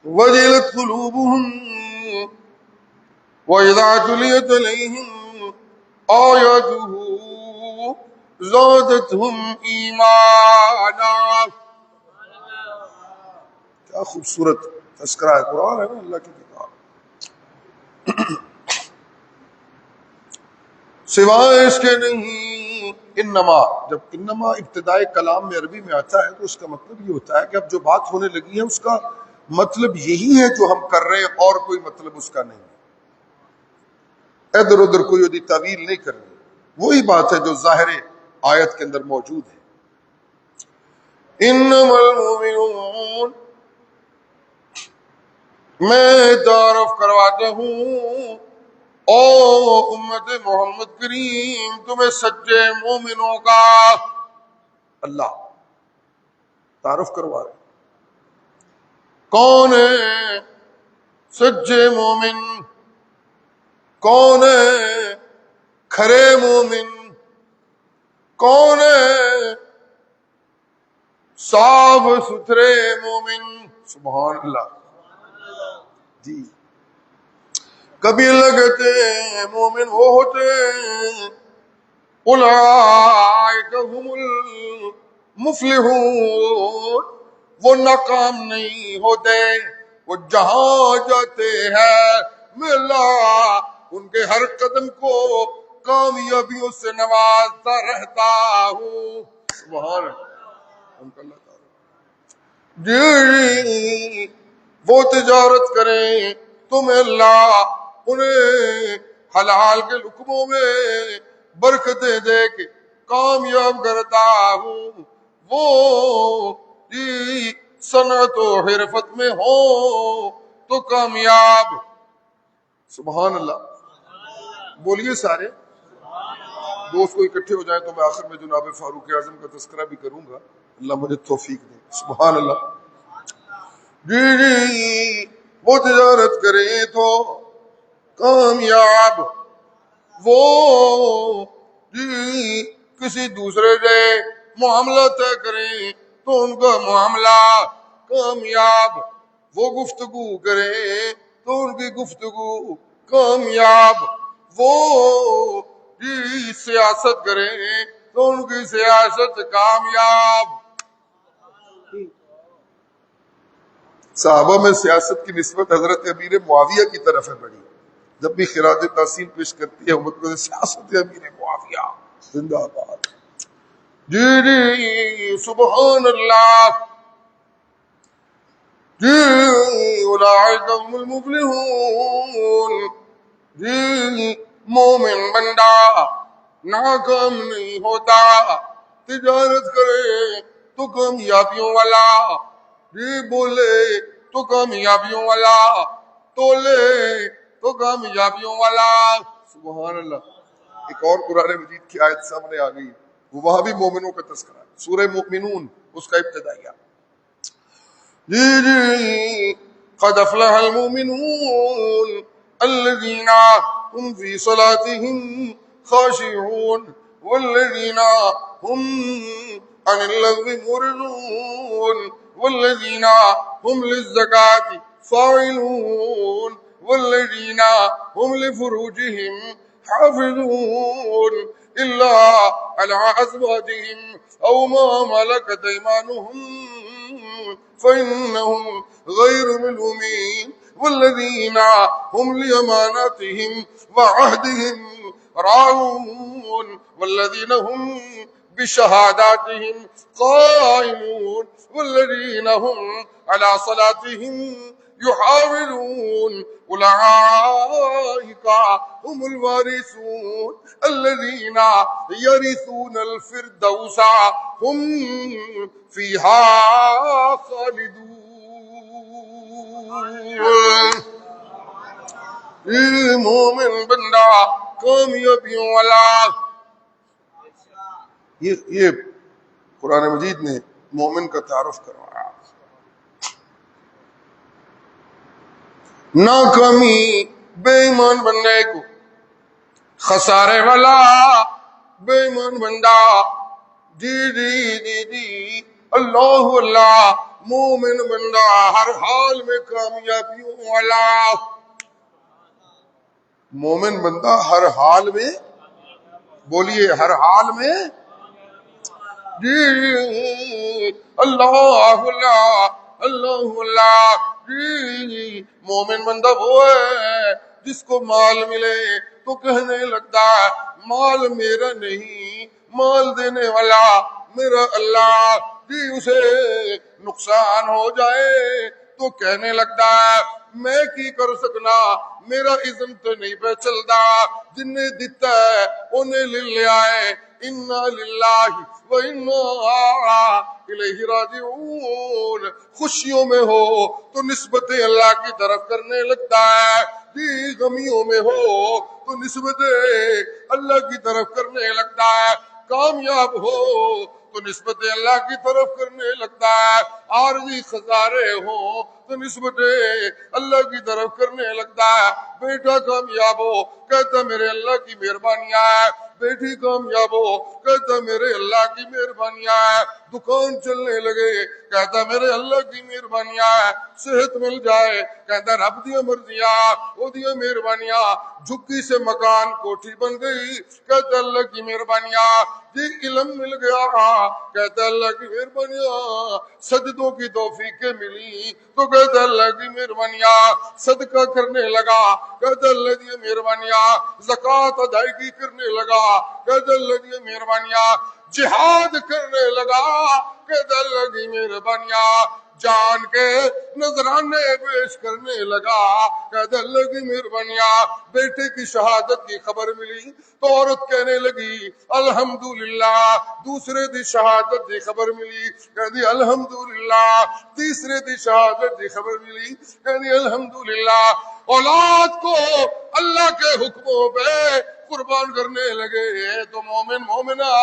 وجلت قلوبهم واذا تليت عليهم آياته زادتهم ایمانا. کیا خوبصورت تذکرہ ہے، قرآن ہے نا اللہ کی کتاب. سوائے اس کے نہیں. انما، جب انما ابتدائے کلام میں عربی میں آتا ہے تو اس کا مطلب یہ ہوتا ہے کہ اب جو بات ہونے لگی ہے اس کا مطلب یہی ہے جو ہم کر رہے ہیں، اور کوئی مطلب اس کا نہیں ہے. ادھر ادھر کوئی ادھی تعویل نہیں کرنی، وہی بات ہے جو ظاہر آیت کے اندر موجود ہے. انما المؤمنون، میں تعارف کرواتا ہوں او امت محمد کریم تمہیں سچے مومنوں کا. اللہ تعارف کروا رہے. کون ہے سچے مومن؟ کون ہے کھرے مومن؟ کون ہے صاف ستھرے مومن؟ سبحان اللہ. جی کبھی لگتے ہیں مومن وہ ہوتے ہیں اولئک هم المفلحون، وہ ناکام نہیں ہوتے، وہ جہاں جاتے ہیں میں اللہ ان کے ہر قدم کو کامیابیوں سے نوازتا رہتا ہوں. سبحان اللہ تعالی. جی وہ تجارت کریں تو میں اللہ انہیں حلال کے لقموں میں برکتیں دے کے کامیاب کرتا ہوں. وہ جی صنعت و حرفت میں ہو تو کامیاب. سبحان اللہ. بولیے سارے دوست کو اکٹھے ہو جائیں تو میں آخر میں جناب فاروق اعظم کا تذکرہ بھی کروں گا، اللہ مجھے توفیق دے. سبحان اللہ. جی وہ تجارت کریں تو کامیاب، وہ جی کسی دوسرے سے معاملہ طے کریں تو ان کا معاملہ کامیاب، وہ گفتگو کریں تو ان کی گفتگو کامیاب، وہ جی سیاست کریں تو ان کی سیاست کامیاب. صحابہ میں سیاست کی نسبت حضرت امیر معاویہ کی طرف ہے بڑی. جب بھی خراج تحسین پیش کرتی ہے امت کو سیاست امیر معاویہ زندہ باد. جی جی سبحان اللہ. جی اولئک هم المفلحون. جی مومن بندہ ناکام نہیں ہوتا، تجارت کرے تو کامیابیوں والا، جی بولے تو کامیابیوں والا، تولے تو کامیابیوں والا. سبحان اللہ. ایک اور قرآن مجید کی آیت سامنے آ گئی، وہ وہاں بھی مومنوں کا تذکرہ ہے، سورہ مؤمنون اس کا ابتدائیہ. جی جی قد افلح المؤمنون الذين هم في صلاتهم خاشعون والذين هم عن اللغو معرضون والذين هم للزكاة فاعلون والذين هم لفروجهم حافظون إلا على أزواجهم أو ما ملكت أيمانهم فإنهم غير ملومين والذين هم لأماناتهم وعهدهم راعون والذين هم بشهاداتهم قائمون والذين هم على صلاتهم يحافظون أولئك هم الوارثون الذين يرثون الفردوس هم فيها خالدون. مومن بندہ کامیابیوں والا. یہ قرآن مجید نے مومن کا تعارف کروایا. ناکامی بے ایمان بننے کو، خسارے والا بے ایمان بندہ. جی جی جی جی اللہ اللہ. مومن بندہ ہر حال میں کامیابیوں والا. مومن بندہ ہر حال میں، بولیے ہر حال میں. جی اللہ اللہ اللہ اللہ. جی مومن بندہ وہ ہے جس کو مال ملے تو کہنے لگتا ہے مال میرا نہیں، مال دینے والا میرا اللہ. جی اسے نقصان ہو جائے تو کہنے لگتا ہے میں کی کر سکنا، میرا اذن تو نہیں پہ چلتا، جن نے دیتا ہے انہیں لے لے آئے. انا للہ و انا الیہ راجعون. خوشیوں میں ہو تو نسبت اللہ کی طرف کرنے لگتا ہے، جی غمیوں میں ہو تو نسبت اللہ کی طرف کرنے لگتا ہے. کامیاب ہو تو نسبت اللہ کی طرف کرنے لگتا ہے، عارضی خسارے ہو تو نسبت اللہ کی طرف کرنے لگتا ہے. بیٹا کامیاب ہو کہتا میرے اللہ کی مہربانیاں ہے، بیٹی کامیاب ہو کہتا میرے اللہ کی مہربانیاں ہے. دکان چلنے لگے کہتا میرے اللہ کی مہربانیاں ہے. صحت مل جائے کہتا رب دیا مرضیاں وہ دیا مہربانیاں. جھکی سے مکان کوٹھی بن گئی کہتا اللہ کی مہربانیاں. جی علم مل گیا کہتا اللہ کی مہربانیاں. سجدوں کی توفیقیں ملی تو کہتا اللہ کی مہربانیاں. صدقہ کرنے لگا کہتا اللہ کی مہربانیاں. زکوٰۃ ادائیگی کرنے لگا کہتا اللہ کی مہربانیاں. جہاد کرنے لگا کہتا اللہ کی مہربانیاں. جان کے نذرانے پیش کرنے لگا کہتا اللہ کی مہربانیاں. بیٹے کی شہادت کی خبر ملی تو عورت کہنے لگی الحمدللہ. دوسرے دی شہادت کی خبر ملی کہتی الحمدللہ. تیسرے دی شہادت کی خبر ملی کہتی الحمدللہ. اولاد کو اللہ کے حکموں پہ قربان کرنے لگے تو مومنہ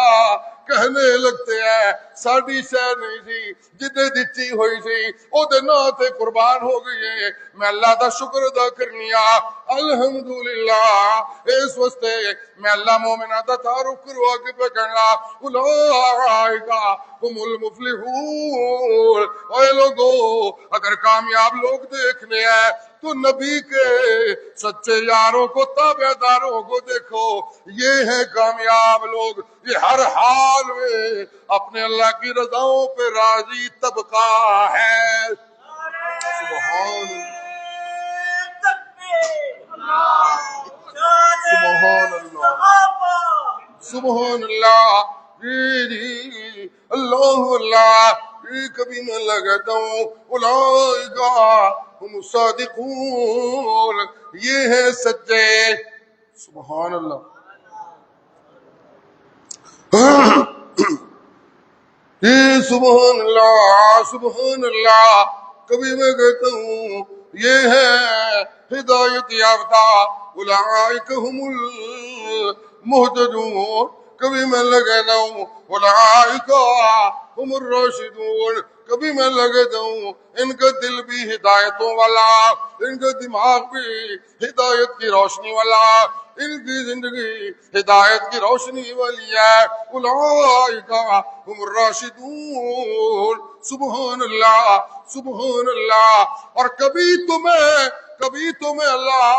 کہنے لگتے ہیں ساڈی شے نہیں سی جتے دتی ہوئی سی او دے ناں تے قربان ہو گئی. میں اللہ دا شکر ادا کرنیا الحمدللہ. اس واسطے میں اللہ مومنہ دا تعارف کروا کے پہ کہنا اولئک هم المفلحون. اے لوگو اگر کامیاب لوگ دیکھنے ہیں تو نبی کے سچے یاروں کو تابع داروں کو دیکھو. یہ ہے کامیاب لوگ، یہ ہر حال میں اپنے اللہ کی رضاؤں پہ راضی طبقہ ہے. سبحان سبحان اللہ سبحان اللہ. جی اللہ اللہ. کبھی میں لگتا ہوں اولئک ہم الصادقون. یہ ہے سچے. سبحان اللہ. یہ سبحان اللہ سبحان اللہ. کبھی میں کہتا ہوں یہ ہے ہدایت یافتہ اولئک ہم المہتدون. کبھی میں لگتا ہوں اولئک ہم الراشدون. کبھی میں لگتا ہوں ان کا دل بھی ہدایتوں والا، ان کا دماغ بھی ہدایت کی روشنی والا، ان کی زندگی ہدایت کی روشنی والی ہے. اولئک ہم الراشدون. سبحان اللہ سبحان اللہ. اور کبھی تمہیں اللہ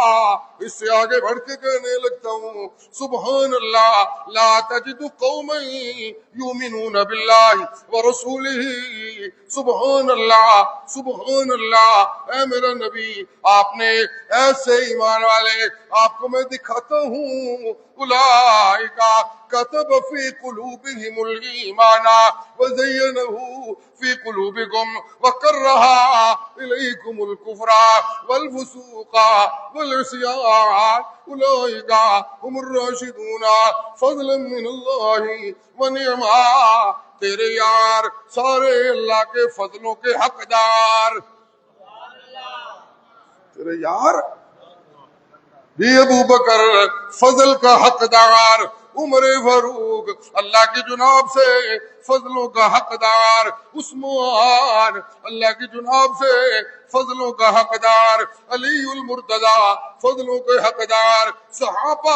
اس سے آگے بڑھ کے کہنے لگتا ہوں سبحان اللہ. لا تجد قوما یؤمنون باللہ ورسولہ. سبحان اللہ سبحان اللہ. اے میرا نبی آپ نے ایسے ایمان والے آپ کو میں دکھاتا ہوں. اولئک کتب فی قلوبہم الایمان وزینہ فی قلوبکم وکرہ الیکم الکفر والفسوق والعصیان. اولئک ہم الراشدون فضلا من اللہ ونعما. تیرے یار سارے اللہ کے فضلوں کے حقدار. تیرے یار جی ابو بکر فضل کا حقدار، عمر فاروق اللہ کی جناب سے فضلوں کا حقدار، عثمان اللہ کی جناب سے فضلوں کا حقدار، علی المرتضی فضلوں کے حقدار، صحابہ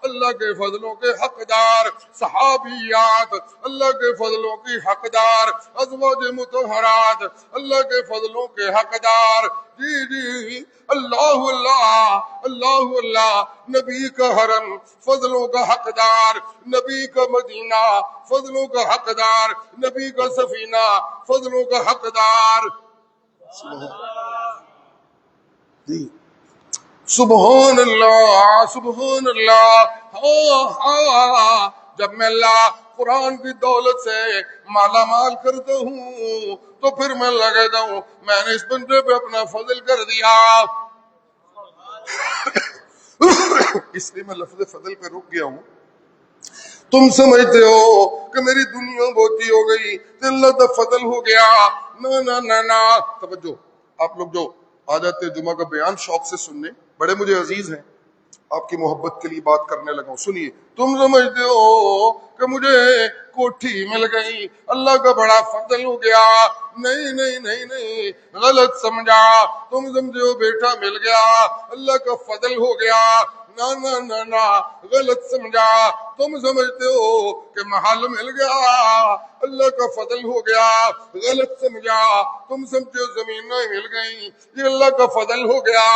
اللہ کے فضلوں کے حقدار، صحابیات اللہ کے فضلوں کی حقدار، ازواج مطہرات اللہ کے فضلوں کے حقدار۔ جی جی اللہ اللہ اللہ اللہ، نبی کا حرم فضلوں کا حقدار، نبی کا مدینہ فضلوں کا حقدار، نبی کا سفینہ فضلوں کا حقدار۔ جی سبحان اللہ سبحان اللہ۔ ہاں جب میں اللہ قرآن کی دولت سے مالا مال کرتا ہوں تو پھر میں لگتا ہوں میں نے اس بندے پہ اپنا فضل کر دیا۔ اس لیے میں لفظ فضل پہ رک گیا ہوں۔ تم سمجھتے ہو کہ میری دنیا بہت ہی ہو گئی تو اللہ کا فضل ہو گیا، نہ نہ نہ نہ۔ توجہ، آپ لوگ جو آ جاتے ہیں جمعہ کا بیان شوق سے سننے، بڑے مجھے عزیز ہیں، آپ کی محبت کے لیے بات کرنے لگا ہوں، سنیے۔ تم سمجھتے ہو کہ مجھے کوٹھی مل گئی، اللہ کا بڑا فضل ہو گیا، نہیں نہیں نہیں نہیں، غلط سمجھا۔ تم سمجھتے ہو بیٹا مل گیا، اللہ کا فضل ہو گیا، نہ نہ نہ نہ، غلط سمجھا۔ تم سمجھتے ہو کہ محل مل گیا، اللہ کا فضل ہو گیا، غلط سمجھا۔ تم سمجھتے ہو زمینیں مل گئیں، یہ اللہ کا فضل ہو گیا،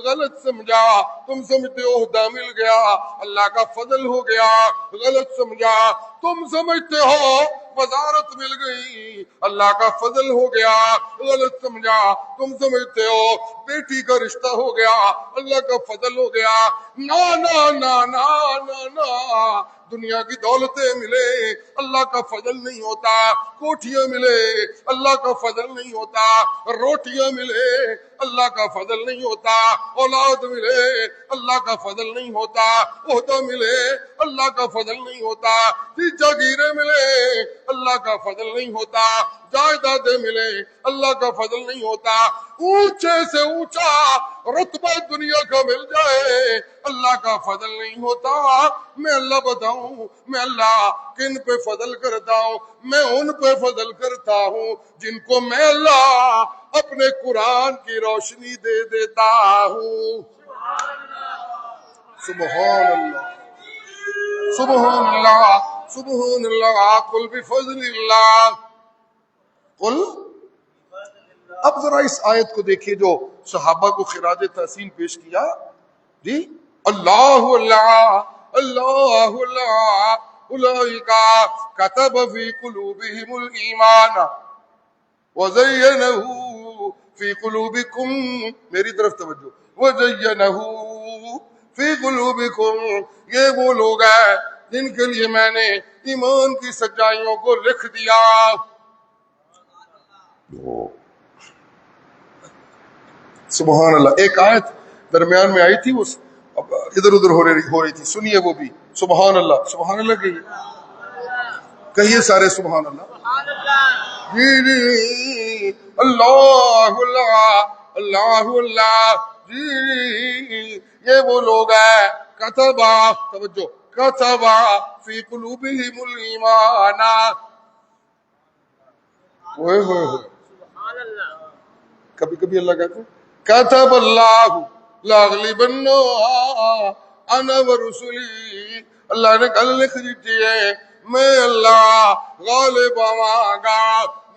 غلط سمجھا۔ تم سمجھتے ہو عہدہ مل گیا، اللہ کا فضل ہو گیا، غلط سمجھا۔ تم سمجھتے ہو وزارت مل گئی، اللہ کا فضل ہو گیا، غلط سمجھا۔ تم سمجھتے ہو بیٹی کا رشتہ ہو گیا، اللہ کا فضل ہو گیا، نہ نہ نہ نہ نہ نہ۔ دنیا کی دولتیں ملے اللہ کا فضل نہیں ہوتا، کوٹھیاں ملے اللہ کا فضل نہیں ہوتا، روٹیاں ملے اللہ کا فضل نہیں ہوتا، اولاد ملے اللہ کا فضل نہیں ہوتا، عہدہ ملے اللہ کا فضل نہیں ہوتا، جاگیریں ملے اللہ کا فضل نہیں ہوتا، جائیدادیں ملے اللہ کا فضل نہیں ہوتا، اونچے سے اونچا رتبہ دنیا کا مل جائے اللہ کا فضل نہیں ہوتا۔ میں اللہ بتاؤں، میں اللہ کن پہ فضل کرتا ہوں؟ میں ان پہ فضل کرتا ہوں جن کو میں اللہ اپنے قرآن کی روشنی دے دیتا ہوں۔ سبحان اللہ سبحان اللہ سبحان اللہ، قل بفضل اللہ، قل۔ اب ذرا اس آیت کو دیکھیے جو صحابہ کو خراج تحسین پیش کیا، جی اللہ اللہ اللہ اللہ، اولئک کتب فی قلوبہم الایمان وزینہ فی قلوبکم، میری طرف توجہ، وزینہ فی قلوبکم، یہ وہ لوگ ہیں جن کے لیے میں نے ایمان کی سچائیوں کو لکھ دیا۔ سبحان اللہ۔ ایک آیت درمیان میں آئی تھی، وہ ادھر ادھر ہو رہی تھی، سنیے وہ بھی۔ سبحان اللہ سبحان اللہ کہیے سارے سبحان اللہ۔ جی جی اللہ اللہ اللہ اللہ، جی یہ وہ لوگ ہیں کتبا، توجہ، کتبا فی قلوبہم الایمان، ہوئے ہوئے ہوئے، کبھی کبھی اللہ کہتے ہیں کتب اللہ لاغلبن انا ورسلی، اللہ نے کل لکھ دیجئے میں اللہ غالب آواں گا،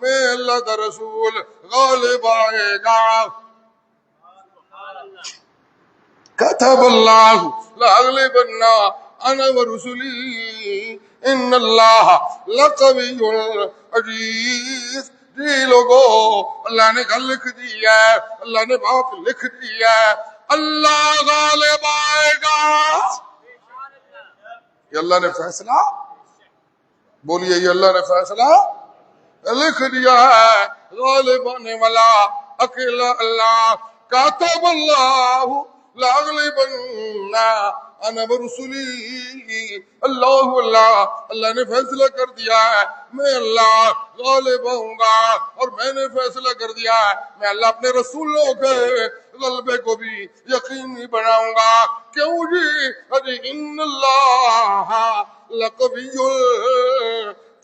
میں اللہ کا رسول غالب آئے گا۔ کتب اللہ لاغلبن انا ورسلی ان اللہ لقوی عزیز۔ جی لوگو، اللہ نے کل لکھ دی ہے، اللہ نے بات لکھ دی ہے، اللہ غالب آئے گا۔ یہ اللہ نے فیصلہ، بولیے یہ اللہ نے فیصلہ لکھ دیا ہے، غالب آنے والا اکیلا اللہ۔ کاتب اللہ لاغلبن انا ورسلی، اللہ نے فیصلہ کر دیا ہے میں اللہ غالب ہوں گا، اور میں نے فیصلہ کر دیا ہے میں اللہ اپنے رسولوں کے غلبے کو بھی یقینی بناؤں گا۔ کیوں جی؟ ارے ان اللہ لقوی،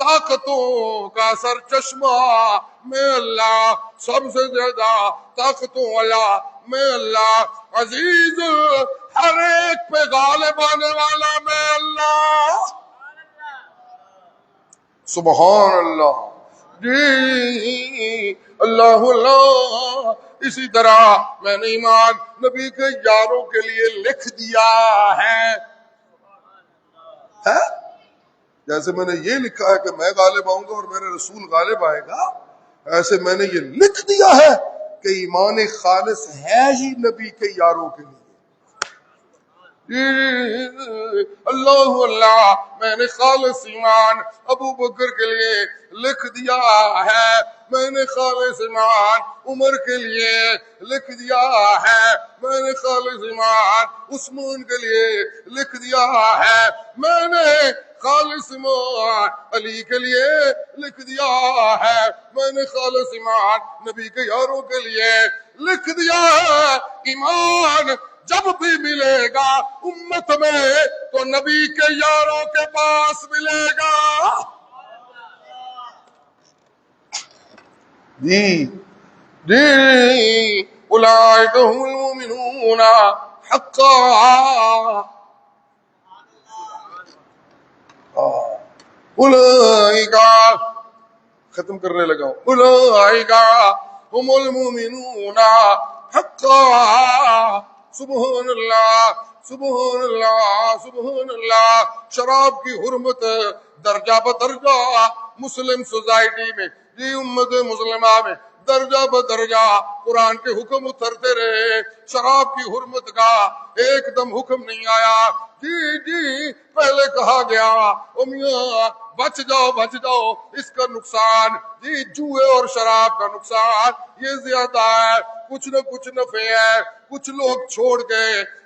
طاقتوں کا سر چشمہ میں اللہ، سب سے زیادہ طاقتوں والا میں اللہ، عزیز ہر ایک پہ غالب آنے والا میں اللہ۔ سبحان اللہ جی، اللہ اللہ۔ اسی طرح میں نے ایمان نبی کے یاروں کے لیے لکھ دیا ہے، جیسے میں نے یہ لکھا ہے کہ میں غالب آؤں گا اور میرے رسول غالب آئے گا، ایسے میں نے یہ لکھ دیا ہے کہ ایمان خالص ہے ہی نبی کے یاروں کے لیے۔ اللہ اللہ، میں نے خالص ایمان ابو بکر کے لیے لکھ دیا ہے، میں نے خالص ایمان عمر کے لیے لکھ دیا ہے، میں نے خالص ایمان عثمان کے لیے لکھ دیا ہے، میں نے خالص ایمان علی کے لیے لکھ دیا ہے، میں نے خالص ایمان نبی کے یاروں کے لیے لکھ دیا ہے۔ ایمان جب بھی ملے گا امت میں تو نبی کے یاروں کے پاس ملے گا۔ جی جی، اولئک هم المؤمنون حقا، اولئک، ختم کرنے لگا ہوں، اولئک هم المؤمنون حقا۔ سبحان اللہ سبحان اللہ سبحان اللہ۔ شراب کی حرمت درجہ بدرجہ مسلم سوسائٹی میں، جی امت مسلمہ میں درجہ بدرجہ قرآن کے حکم اترتے رہے، شراب کی حرمت کا ایک دم حکم نہیں آیا۔ جی جی، پہلے کہا گیا او میاں بچ جاؤ بچ جاؤ، اس کا نقصان، جی جوئے اور شراب کا نقصان یہ زیادہ ہے، کچھ نہ کچھ نفع ہے، کچھ لوگ چھوڑ کے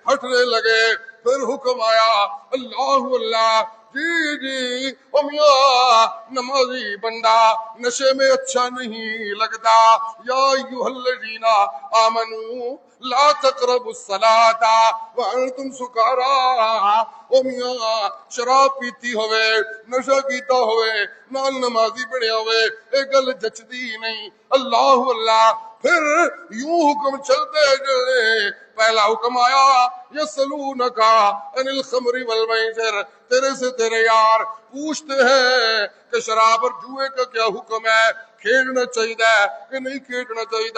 ہٹنے لگے، پھر حکم آیا اللہ اللہ، جی جی او میاں نمازی بندہ نشے میں اچھا نہیں لگتا، یا ایھا الذین آمنو لا تقربوا الصلاۃ وانتم سکارا۔ او میاں شراب پیتی ہوئے، نشہ کیتا ہوئے، نال نمازی بڑے ہوئے، ایک گل جچدی نہیں، اللہ اللہ۔ پھر یوں حکم چلتے گئے، پہلا حکم آیا یسألونک عن الخمر والمیسر، تیرے سے تیرے یار پوچھتے ہیں کہ شراب اور جوئے کا کیا حکم ہے، کھیلنا چاہیے کہ نہیں کھیلنا چاہیے،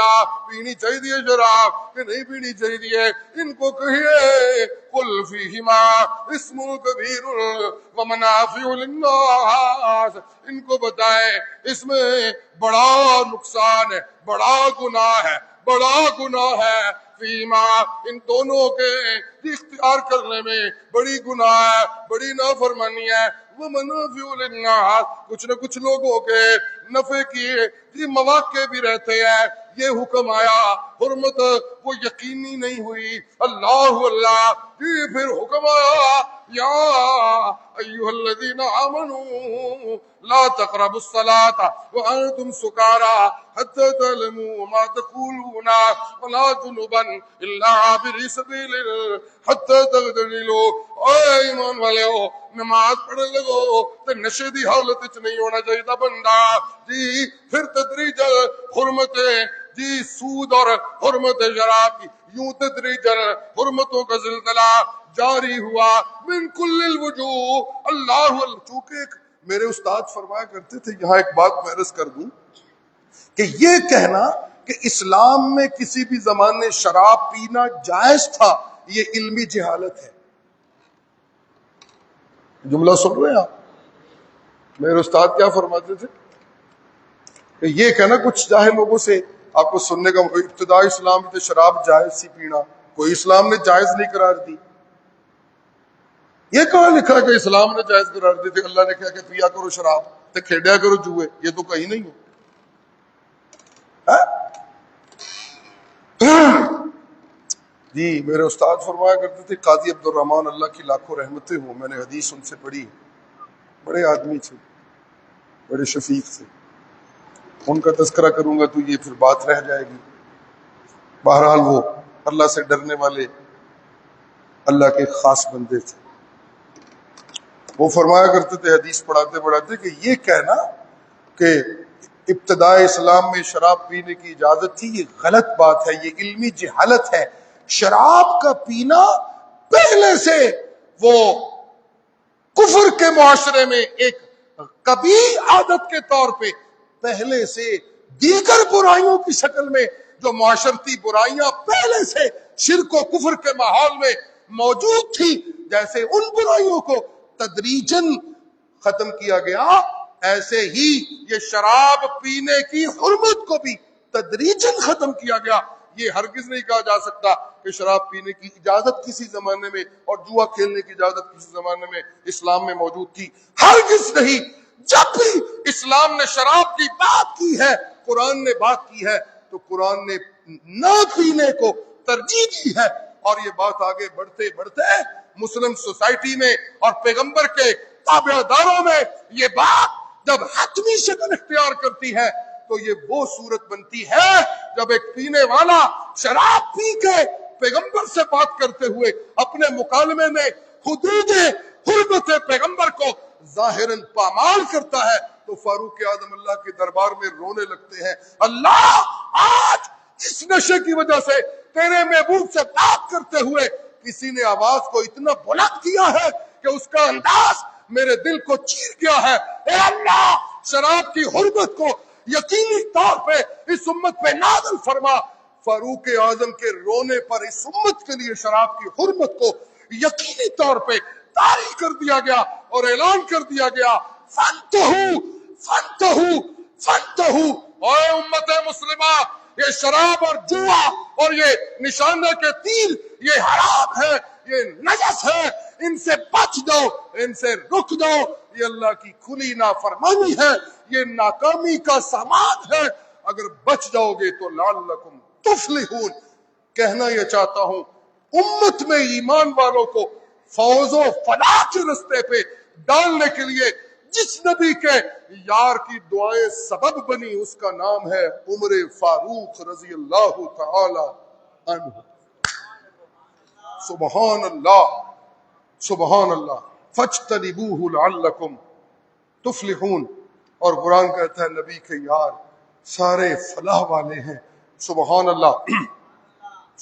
پینی چاہیے شراب کہ نہیں پینی چاہیے۔ ان کو کہیے قل فیہما اسم کبیر ومنافع للناس، ان کو بتائے اس میں بڑا نقصان ہے، بڑا گناہ ہے، بڑا گناہ ہے، فیما ان دونوں کے اختیار کرنے میں بڑی گناہ ہے، بڑی نافرمانی ہے، ومنافع للناس کچھ نہ کچھ لوگوں کے نفع کی یہ مواقع بھی رہتے ہیں۔ یہ حکم آیا، حرمت وہ یقینی نہیں ہوئی، اللہ اللہ۔ پھر حکم آیا یا ایھا الذین آمنوا لا تقربوا الصلاۃ وانتم سکارى حتى تعلموا ما تقولون ولا جنبا الا عابر سبیل حتى تغتسلوا۔ اے ایمان والو، نماز پڑھنے لگو تے نشے دی حالت وچ نہیں ہونا چاہیے بندہ، جی پھر تدریجاً حرمت جی سود اور حرمت شراب کی یوں تدریجاً حرمتوں کا زلزلہ جاری ہوا من کل الوجوہ۔ اللہ چونکہ میرے استاد فرمایا کرتے تھے، یہاں ایک بات میں عرض کر دوں کہ یہ کہنا کہ اسلام میں کسی بھی زمانے شراب پینا جائز تھا، یہ علمی جہالت ہے۔ جملہ سن رہے ہیں آپ؟ میرے استاد کیا فرماتے تھے کہ یہ کہنا، کچھ جاہل لوگوں سے آپ کو سننے کا، ابتدائی اسلام میں شراب جائز سی پینا، کوئی اسلام نے جائز نہیں قرار دی۔ یہ کہاں لکھا کہ اسلام نے جائز قرار دی تھی؟ اللہ نے کہا کہ پیا کرو شراب تے کھیڈیا کرو جوئے، یہ تو کہیں نہیں ہے۔ جی میرے استاد فرمایا کرتے تھے قاضی عبد الرحمان اللہ کی لاکھوں رحمتیں ہوں، میں نے حدیث ان سے پڑھی، بڑے آدمی تھے، بڑے شفیق تھے، ان کا تذکرہ کروں گا تو یہ پھر بات رہ جائے گی۔ بہرحال وہ اللہ سے ڈرنے والے اللہ کے خاص بندے تھے۔ وہ فرمایا کرتے تھے حدیث پڑھاتے پڑھاتے کہ یہ کہنا کہ ابتدائے اسلام میں شراب پینے کی اجازت تھی، یہ غلط بات ہے، یہ علمی جہالت ہے۔ شراب کا پینا پہلے سے وہ کفر کے معاشرے میں ایک کبھی عادت کے طور پہ پہلے سے دیگر برائیوں کی شکل میں جو معاشرتی برائیاں پہلے سے شرک و کفر کے ماحول میں موجود تھی، جیسے ان برائیوں کو تدریجاً ختم کیا گیا، ایسے ہی یہ شراب پینے کی حرمت کو بھی تدریجاً ختم کیا گیا۔ یہ ہرگز نہیں کہا جا سکتا کہ شراب پینے کی اجازت کسی زمانے میں اور جوا کھیلنے کی اجازت کسی زمانے میں اسلام میں موجود تھی، ہرگز نہیں۔ جب بھی اسلام نے شراب کی بات کی ہے، قرآن نے بات کی ہے، تو قرآن نے نہ پینے کو ترجیح دی ہے۔ اور یہ بات آگے بڑھتے بڑھتے مسلم سوسائٹی میں اور پیغمبر کے تابع داروں میں یہ بات جب حتمی شکل اختیار کرتی ہے تو یہ وہ صورت بنتی ہے جب ایک پینے والا شراب پی کے پیغمبر سے بات کرتے ہوئے اپنے مکالمے میں حدود حرمت پیغمبر کو ظاہراً پامال کرتا ہے تو فاروق اعظم اللہ کے دربار میں رونے لگتے ہیں، اللہ آج اس نشے کی وجہ سے تیرے محبوب سے بات کرتے ہوئے کسی نے آواز کو اتنا بلند کیا ہے کہ اس کا انداز میرے دل کو چیر گیا ہے۔ اے اللہ شراب کی حرمت کو یقینی طور پہ اس امت پہ نازل فرما۔ فاروق اعظم کے رونے پر اس امت کے لیے شراب کی حرمت کو یقینی طور پہ طاری کر دیا گیا اور اعلان کر دیا گیا، فانتہو فانتہو فانتہو، اے امت مسلمہ، یہ شراب اور جوا اور یہ نشانہ کے تیر یہ حرام ہے، یہ نجس ہے، ان سے بچ جاؤ، ان سے رک جاؤ، یہ اللہ کی کھلی نافرمانی ہے، یہ ناکامی کا سامان ہے، اگر بچ جاؤ گے تو لعلکم تفلحون۔ کہنا یہ چاہتا ہوں امت میں ایمان والوں کو فوز و فلاح کے رستے پہ ڈالنے کے لیے جس نبی کے یار کی دعائیں سبب بنی اس کا نام ہے عمر فاروق رضی اللہ تعالی عنہ۔ سبحان اللہ سبحان اللہ، فاجتنبوہ لعلکم تفلحون۔ اور قرآن کہتا ہے نبی کے یار سارے فلاح والے ہیں۔ سبحان اللہ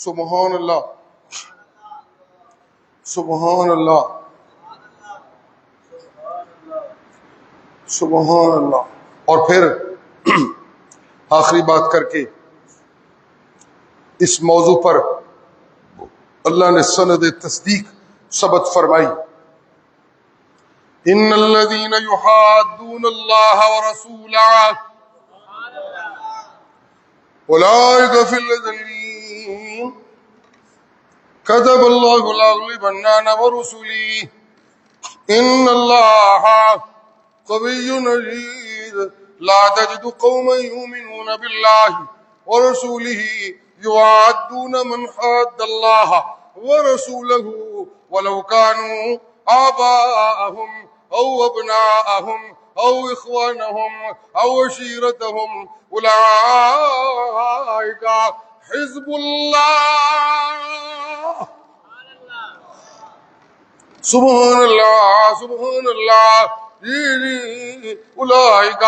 سبحان اللہ سبحان اللہ سبحان اللہ۔ اور پھر آخری بات کر کے اس موضوع پر اللہ نے سند تصدیق ثبت فرمائی، ان الذين يحادون الله ورسوله اولئك في الذين كتب الله لأغلبن أنا ورسلي ان الله قوي عزيز لا تجد قوما يؤمنون بالله ورسوله يوادون من حاد الله ورسوله ولو كانوا آباءهم أو أبناءهم أو إخوانهم أو عشيرتهم أولئك حزب الله۔ سبحان اللہ سبحان اللہ۔ أولئك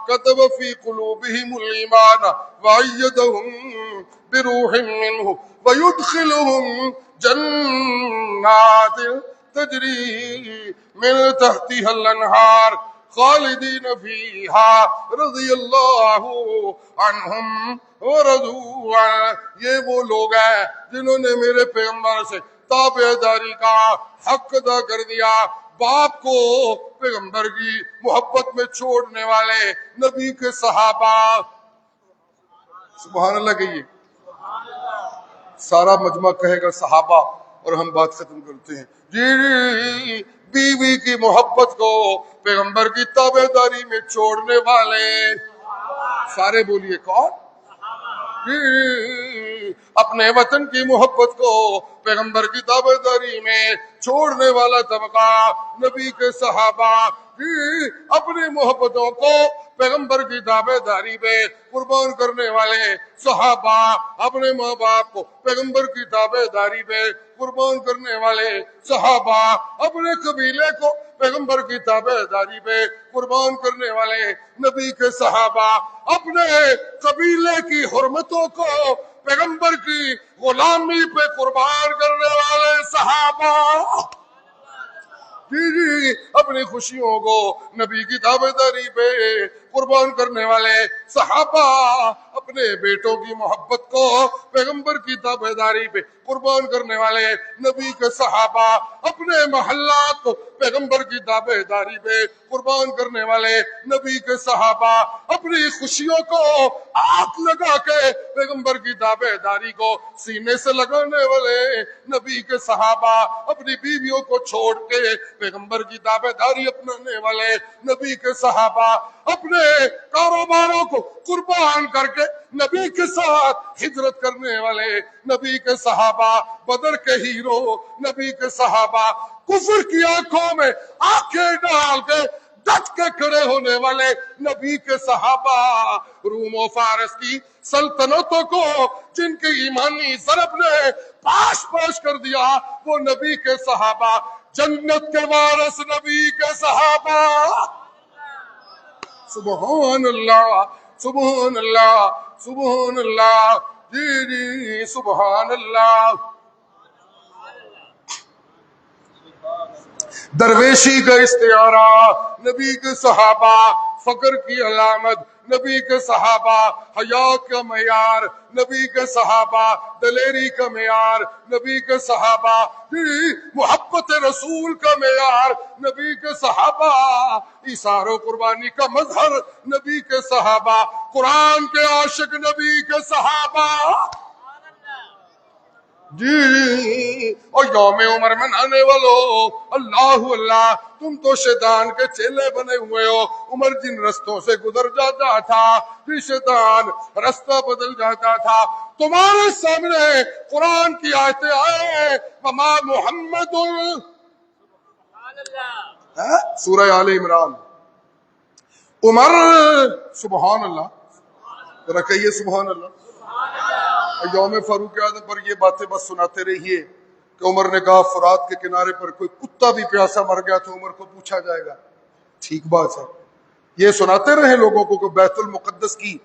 كتب في قلوبهم الإيمان وأيدهم بروح منه ويدخلهم جنات تجري من تحتها الأنهار خالدين فيها رضي الله عنهم ورضوا عنه۔ یہ وہ لوگ ہیں جنہوں نے میرے پیغمبر سے تابع داری کا حق ادا کر دیا، باپ کو پیغمبر کی محبت میں چھوڑنے والے نبی کے صحابہ۔ سبحان اللہ کہیے، سارا مجمع کہے گا صحابہ اور ہم بات ختم کرتے ہیں۔ جی بیوی کی محبت کو پیغمبر کی تابع داری میں چھوڑنے والے، سارے بولیے کون؟ اپنے وطن کی محبت کو پیغمبر کی تابعداری میں چھوڑنے والا طبقہ نبی کے صحابہ، اپنی محبتوں کو پیغمبر کی تابعداری پہ قربان کرنے والے صحابہ، اپنے ماں باپ کو پیغمبر کی تابعداری پہ قربان کرنے والے صحابہ، اپنے قبیلے کو پیغمبر کی تابعداری پہ قربان کرنے والے نبی کے صحابہ، اپنے قبیلے کی حرمتوں کو پیغمبر کی غلامی پہ قربان کرنے والے صحابہ، اپنی خوشیوں کو نبی کی تابعداری پہ قربان کرنے والے صحابہ، اپنے بیٹوں کی محبت کو پیغمبر کی تابعداری پہ قربان کرنے والے نبی کے صحابہ، اپنے محلات کو پیغمبر کی تابعداری پہ قربان کرنے والے نبی کے صحابہ، اپنی خوشیوں کو آگ لگا کے پیغمبر کی تابعداری کو سینے سے لگانے والے نبی کے صحابہ، اپنی بیویوں کو چھوڑ کے پیغمبر کی تابعداری اپنانے والے نبی کے صحابہ، اپنے کاروباروں کو قربان کر کے نبی کے ساتھ ہجرت کرنے والے نبی کے صحابہ، بدر کے ہیرو نبی کے صحابہ، کفر کی آنکھوں میں آنکھیں ڈال کے ڈٹ کے کھڑے ہونے والے نبی کے صحابہ، روم و فارس کی سلطنتوں کو جن کی ایمانی ضرب نے پاش پاش کر دیا وہ نبی کے صحابہ، جنت کے وارث نبی کے صحابہ، سبحان اللہ سبحان اللہ سبحان اللہ، جی سبحان اللہ۔ درویشی کا استعارہ نبی کے صحابہ، فقر کی علامت نبی کے صحابہ، حیا کا معیار نبی کے صحابہ، دلیری کا معیار نبی کے صحابہ، محبت رسول کا معیار نبی کے صحابہ، ایثار و قربانی کا مظہر نبی کے صحابہ، قرآن کے عاشق نبی کے صحابہ، جی اور یوم عمر منانے والوں، اللہ اللہ، تم تو شیطان کے چیلے بنے ہوئے ہو، عمر جن رستوں سے گزر جاتا تھا پھر شیطان رستہ بدل جاتا تھا، تمہارے سامنے قرآن کی آیتیں آئے، وما محمد، سورہ آل عمران، عمر، سبحان اللہ، ذرا کہیے سبحان اللہ۔ یوم فاروق اعظم پر یہ باتیں بس سناتے رہیے کہ عمر نے کہا فرات کے کنارے پر کوئی کتا بھی پیاسا مر گیا تو عمر کو پوچھا جائے گا، ٹھیک بات ہے، یہ سناتے رہے لوگوں کو کہ بیت المقدس کی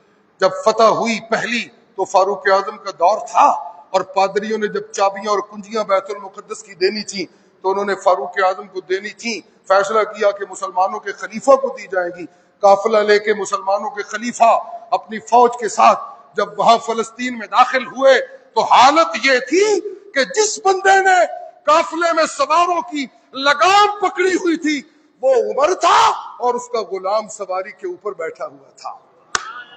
جب فتح ہوئی پہلی تو فاروق اعظم کا دور تھا، اور پادریوں نے جب چابیاں اور کنجیاں بیت المقدس کی دینی تھیں تو انہوں نے فاروق اعظم کو دینی تھیں، فیصلہ کیا کہ مسلمانوں کے خلیفہ کو دی جائیں گی، قافلہ لے کے مسلمانوں کے خلیفہ اپنی فوج کے ساتھ جب وہاں فلسطین میں داخل ہوئے تو حالت یہ تھی کہ جس بندے نے قافلے میں سواروں کی لگام پکڑی ہوئی تھی وہ عمر تھا اور اس کا غلام سواری کے اوپر بیٹھا ہوا تھا۔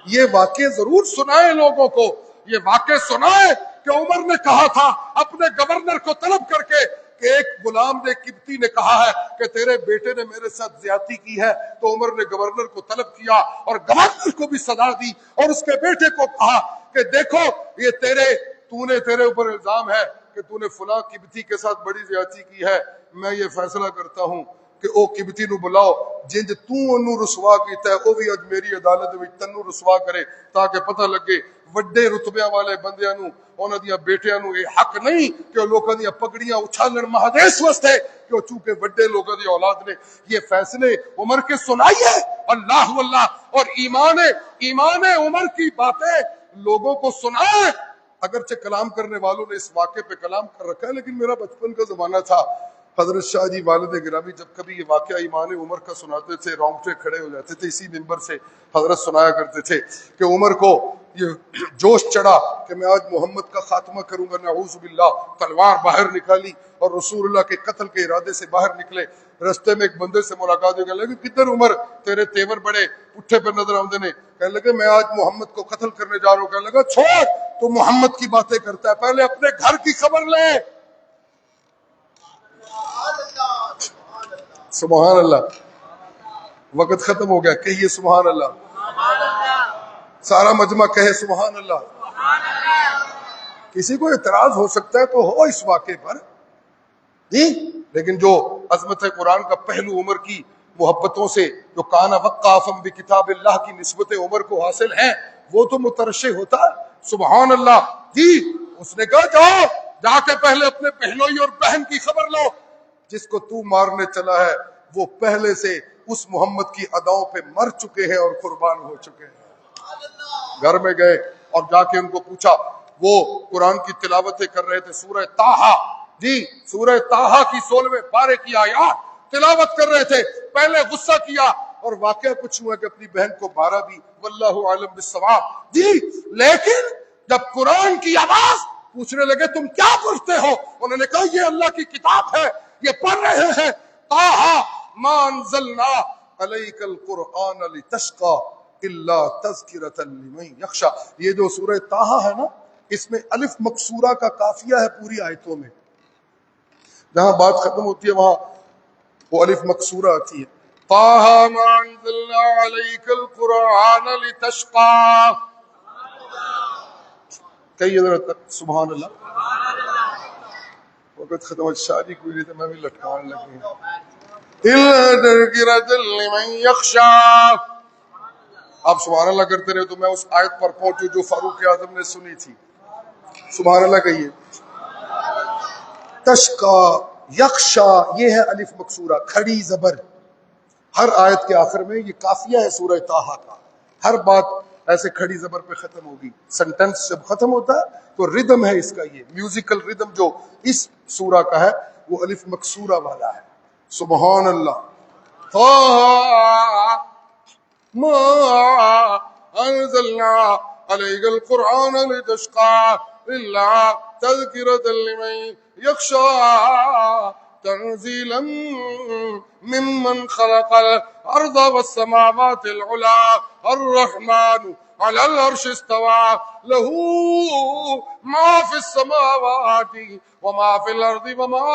یہ واقعے ضرور سنائے لوگوں کو، یہ واقعے سنائے کہ عمر نے کہا تھا اپنے گورنر کو طلب کر کے کہ ایک غلام نے قبطی نے کہا ہے کہ تیرے بیٹے نے میرے ساتھ زیادتی کی ہے، تو عمر نے گورنر کو طلب کیا اور گورنر کو بھی صدا دی اور اس کے بیٹے کو کہا کہ دیکھو یہ تیرے اوپر الزام ہے کہ تو نے فلاں قبطی کے ساتھ بڑی زیادتی کی ہے، میں یہ فیصلہ کرتا ہوں کہ او قبطی نو بلاؤ جنج تو انہوں رسوا کیتا ہے وہ بھی اج میری عدالت میں تنوں رسوا کرے، تاکہ پتہ لگے وڈے رتبیاں والے بندیاں نو انہاں دیاں بیٹیاں نو یہ حق نہیں کہ لوکاں دیاں پگڑیاں اچھالن مہادیس واسطے کہ چونکہ وڈے لوگاں دی اولاد نے۔ یہ فیصلے عمر کے سنائیے، اللہ واللہ، اور ایمان عمر کی باتیں لوگوں کو سنائے۔ اگرچہ کلام کرنے والوں نے اس واقعے پہ کلام کر رکھا ہے، لیکن میرا بچپن کا زمانہ تھا، حضرت شاہ جی والد گرامی جب کبھی یہ واقعہ ایمان عمر کا سناتے تھے رونگٹے کھڑے ہو جاتے تھے، اسی ممبر سے حضرت سنایا کرتے تھے کہ عمر کو یہ جوش چڑھا کہ میں آج محمد کا خاتمہ کروں گا، نعوذ باللہ، تلوار باہر نکالی اور رسول اللہ کے قتل کے ارادے سے باہر نکلے۔ رستے میں ایک بندے سے ملاقات ہوئی، کہنے لگے کدھر عمر، تیرے تیور بڑے پٹھے پر نظر آمدے نے، کہنے لگے میں آج محمد کو قتل کرنے جا رہا ہوں۔ کہنے لگا چھوڑ، تو محمد کی باتیں کرتا ہے، پہلے اپنے گھر کی خبر لے۔ سبحان اللہ، وقت ختم ہو گیا، کہیے سبحان اللہ، سارا مجمع کہے سبحان اللہ۔ کسی کو اعتراض ہو سکتا ہے تو ہو اس واقعے پر جی، لیکن جو عظمت قرآن کا پہلو عمر کی محبتوں سے جو کانا وقافم بکتاب اللہ کی نسبت عمر کو حاصل ہیں وہ تو مترشح ہوتا ہے. سبحان اللہ جی. اس نے کہا جاؤ جا کے پہلے اپنے بہنوئی اور بہن کی خبر لو، جس کو تو مارنے چلا ہے وہ پہلے سے اس محمد کی اداؤں پہ مر چکے ہیں اور قربان ہو چکے ہیں. گھر میں گئے اور جا کے ان کو پوچھا، وہ قرآن کی تلاوتیں کر رہے تھے، سورہ طٰہٰ جی، سورہ طٰہٰ کی 16ویں پارے کی آیات تلاوت کر رہے تھے. پہلے غصہ کیا اور واقعہ کچھ ہوا کہ اپنی بہن کو مارا بھی، واللہ عالم بالصواب جی. لیکن جب قرآن کی آواز پوچھنے لگے تم کیا پڑھتے ہو، انہوں نے کہا یہ اللہ کی کتاب ہے، یہ پڑھ رہے ہیں طٰہٰ ما انزلنا علیک القرآن لتشقى الا تذکرۃ لمن یخشی. یہ جو سورہ طٰہٰ ہے نا، اس میں الف مکسورہ کا قافیہ ہے پوری آیتوں میں. جہاں بات ختم ہوتی ہے وہاں وہ الف مکسورہ آتی ہے. طٰہٰ ما انزلنا علیک القرآن لتشقى. کئی حضرت سبحان اللہ. وقت ختم، شادی کوئی نہیں تھا میں بھی لٹکان لگی. الا تذکرۃ لمن یخشی. آپ سبحان اللہ کرتے رہے تو میں اس آیت پر پہنچوں جو فاروق اعظم نے سنی تھی. سبحان اللہ کہیے. تشقا یخشا، یہ ہے الف مکسورہ کھڑی زبر. ہر آیت کے آخر میں یہ قافیہ ہے سورہ طٰہٰ کا. ہر بات ایسے کھڑی زبر پہ ختم ہوگی. سنٹنس جب ختم ہوتا ہے تو ردم ہے اس کا، یہ میوزیکل ردم جو اس سورہ کا ہے وہ الف مکسورہ والا ہے. سبحان اللہ. طٰہٰ ما انزلنا علیک القرآن لتشقى الا تذکرۃ لمن یخشی تنزیلا ممن خلق الارض والسماوات العلی الرحمن على العرش استوى له ما في السماوات وما في الارض وما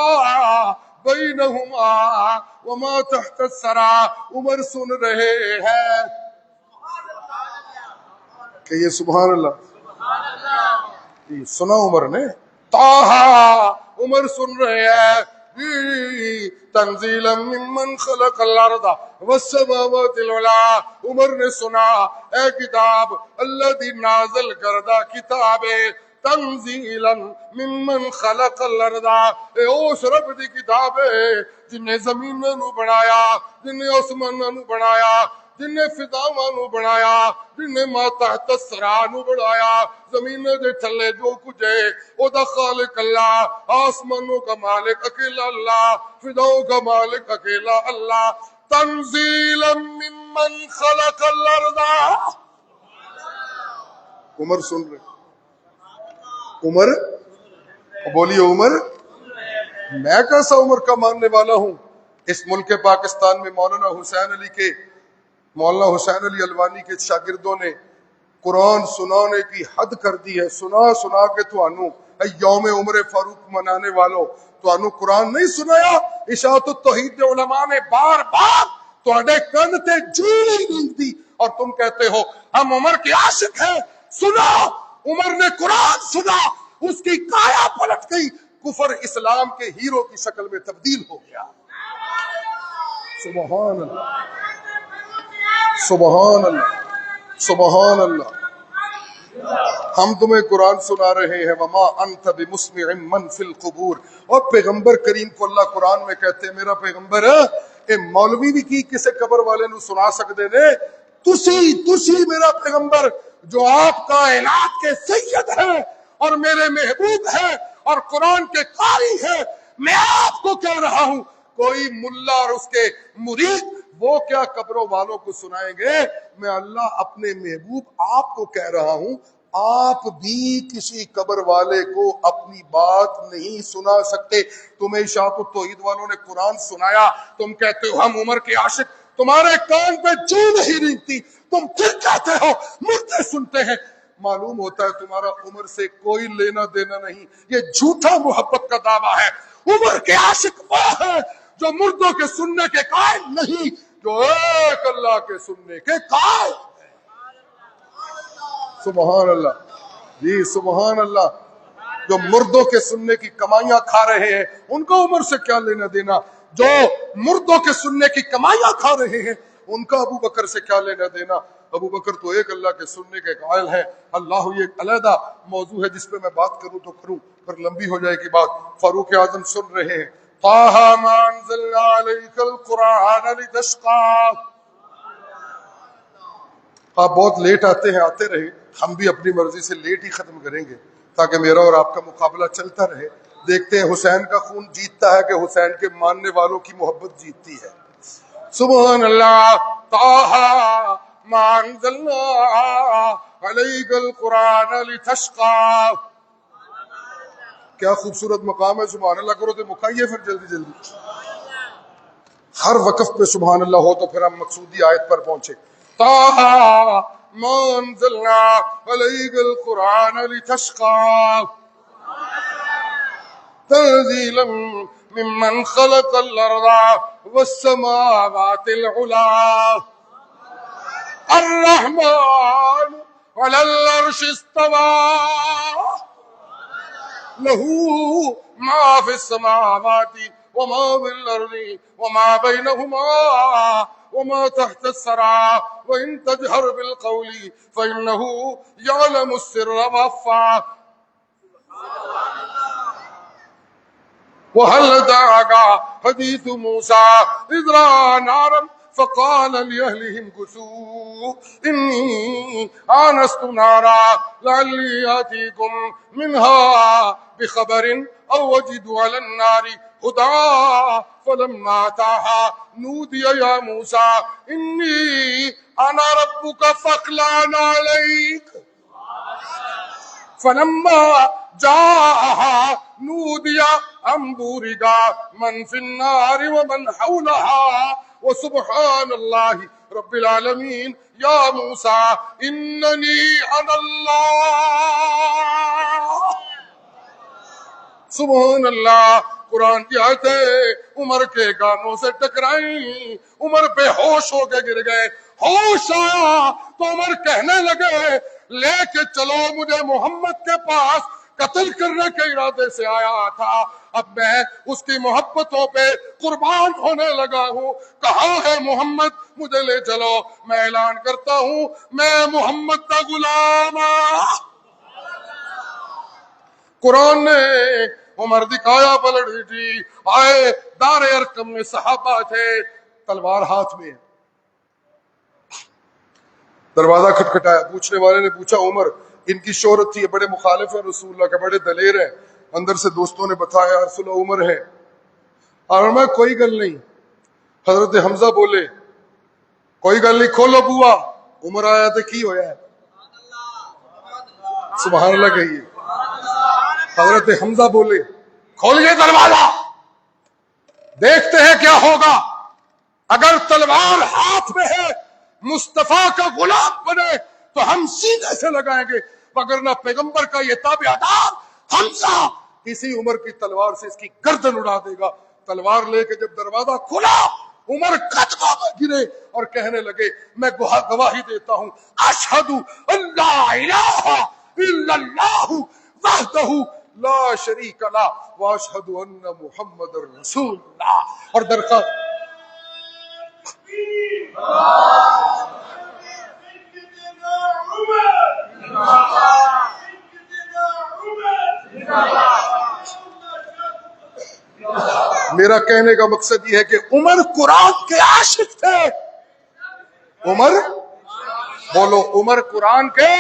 بینہما وما تحت الثری. عمر سن رہے ہیں کہ یہ سبحان اللہ یہ سنا عمر نے. طٰہٰ عمر سن رہے ہیں تنزیلا ممن خلق الارض والسماوات العلی. عمر نے سنا اے کتاب اللہ دی نازل کردہ کتاب تنزیلا ممن خلق الارض. اے اس رب دی کتاب ہے جن نے زمیناں نو بنایا، جن نے آسماناں نو بنایا، جن نے فضاواں نو بنایا، جن نے ما تحت الثری نو بنایا. زمیناں دے تھلے جو کچھ ہے او دا خالق اللہ. آسمانوں کا مالک اکیلا اللہ، فضاؤں کا مالک اکیلا اللہ. تنزیلا ممن خلق الارض. عمر سن رہے. عمر بولیے عمر. میں کیسا عمر کا ماننے والا ہوں. اس ملک پاکستان میں مولانا حسین علی الوانی کے شاگردوں نے قرآن سنانے کی حد کر دی ہے. سنا کے توانوں یوم عمر فاروق منانے والوں توانوں قرآن نہیں سنایا. اشاعت التوحید علماء نے بار بار تواڈے کن تے جوڑی نہیں دی اور تم کہتے ہو ہم عمر کے عاشق ہیں. سنا عمر نے قرآن سنا، اس کی کایا پلٹ گئی، کفر اسلام کے ہیرو کی شکل میں تبدیل ہو گیا. سبحان اللہ سبحان اللہ سبحان اللہ. ہم تمہیں قرآن سنا رہے ہیں وما انت بمسمع من فی القبور. اور پیغمبر کریم کو اللہ قرآن میں کہتے ہیں میرا پیغمبر اے مولوی بھی کی کسے قبر والے نو سنا سکتے نے، تسی میرا پیغمبر جو آپ کائنات کے سید ہیں اور میرے محبوب ہیں اور قرآن کے قاری ہیں، میں آپ کو کہہ رہا ہوں کوئی ملا اور اس کے مرید وہ کیا قبروں والوں کو سنائیں گے. میں اللہ اپنے محبوب آپ کو کہہ رہا ہوں آپ بھی کسی قبر والے کو اپنی بات نہیں سنا سکتے. تمہیں اشاعت التوحید والوں نے قرآن سنایا، تم کہتے ہو ہم عمر کے عاشق. تمہارے کان پہ جو نہیں رینگتی، تم پھر کہتے ہو مردے سنتے ہیں. معلوم ہوتا ہے تمہارا عمر سے کوئی لینا دینا نہیں. یہ جھوٹا محبت کا دعویٰ ہے. عمر کے عاشق وہ ہے جو مردوں کے سننے کے قائل نہیں، جو ایک اللہ کے سننے کے قائل. سبحان اللہ جی سبحان اللہ. جو مردوں کے سننے کی کمائیاں کھا رہے ہیں ان کو عمر سے کیا لینا دینا، جو مردوں کے سننے کی کمائیاں کھا رہے ہیں ان کا ابو بکر سے کیا لینا دینا۔ ابو بکر تو ایک اللہ کے سننے کے قائل ہے، اللہ یہ ایک علیحدہ موضوع ہے جس پہ میں بات کروں تو کروں پر لمبی ہو جائے گی بات۔ فاروق اعظم سن رہے ہیں، طٰہٰ مَا أَنزَلْنَا عَلَيْكَ الْقُرْآنَ لِتَشْقَىٰ۔ آپ بہت لیٹ آتے ہیں، آتے رہے، ہم بھی اپنی مرضی سے لیٹ ہی ختم کریں گے تاکہ میرا اور آپ کا مقابلہ چلتا رہے۔ دیکھتے ہیں حسین کا خون جیتتا ہے کہ حسین کے ماننے والوں کی محبت جیتتی ہے۔ سبحان اللہ، طٰہٰ مَا أَنزَلْنَا عَلَيْكَ الْقُرْآنَ لِتَشْقَىٰ۔ کیا خوبصورت مقام ہے، سبحان اللہ کرو تو مکائیے پھر جلدی جلدی۔ ہر وقف پہ سبحان اللہ ہو تو پھر ہم مقصودی آیت پر پہنچے۔ طٰہٰ مَا أَنزَلْنَا عَلَيْكَ الْقُرْآنَ لِتَشْقَىٰ تَنزِيلًا مِّمَّنْ خَلَقَ الْأَرْضَ وَالسَّمَاوَاتِ الْعُلَىٰ الرَّحْمَٰنُ عَلَى الْعَرْشِ اسْتَوَىٰ لَهُ مَا فِي السَّمَاوَاتِ وَمَا فِي الْأَرْضِ وَمَا بَيْنَهُمَا وَمَا تَحْتَ الثَّرَىٰ وَإِن تَجْهَرْ بِالْقَوْلِ فَإِنَّهُ يَعْلَمُ السِّرَّ وَأَخْفَىٰ وَهَلْ أَتَاكَ حَدِيثُ مُوسَىٰ إِذْ رَأَىٰ نَارًا فقال لأهلهم كثوا إني آنست نارا لعلي آتيكم منها بخبر أو وجد على النار هدى فلما أتاها نودي يا موسى إني أنا ربك فاخلع عليك فلما جاءها نودي أن بورك من في النار ومن حولها وسبحان الله رب العالمين يا موسى إنني أنا الله۔ سبحان اللہ۔ قرآن کی آیتیں عمر کے کانوں سے ٹکرائیں، عمر بے ہوش ہو کے گر گئے۔ ہوش آیا تو عمر کہنے لگے لے کے چلو مجھے محمد کے پاس، قتل کرنے کے ارادے سے آیا تھا، اب میں اس کی محبتوں پہ قربان ہونے لگا ہوں۔ کہاں ہے محمد؟ مجھے لے چلو، میں اعلان کرتا ہوں میں محمد کا غلام ہوں۔ قرآن نے عمر دکھایا پلٹ دی، آئے دار ارقم میں صحابہ تھے، تلوار ہاتھ میں، دروازہ کھٹکھٹایا، پوچھنے والے نے پوچھا عمر ان کی شہرت تھی، بڑے مخالف ہیں رسول اللہ کے، بڑے دلیر ہیں، اندر سے دوستوں نے بتایا رسول اللہ عمر ہے، اور میں کوئی گل نہیں۔ حضرت حمزہ بولے کوئی گل نہیں، کھولو بوا، عمر آیا تو کی ہویا ہے، سبحان اللہ کہیے۔ حضرت حمزہ بولے کھولیے دروازہ، دیکھتے ہیں کیا ہوگا، اگر تلوار ہاتھ میں ہے مصطفیٰ کا غلام بنے تو ہم سیدھے سے لگائیں گے، وگرنہ پیغمبر کا یہ تابعدار حمزہ کسی عمر کی تلوار سے اس کی گردن اڑا دے گا۔ تلوار لے کے جب دروازہ کھلا عمر قدموں میں گرے اور کہنے لگے میں گواہی دیتا ہوں اشہد ان لا الہ الا اللہ وحدہ لا شریک لہ واشہد ان محمد رسول اللہ، اور درخواست میرا کہنے کا مقصد یہ ہے کہ عمر قرآن کے عاشق تھے۔ عمر بولو، عمر قرآن کے۔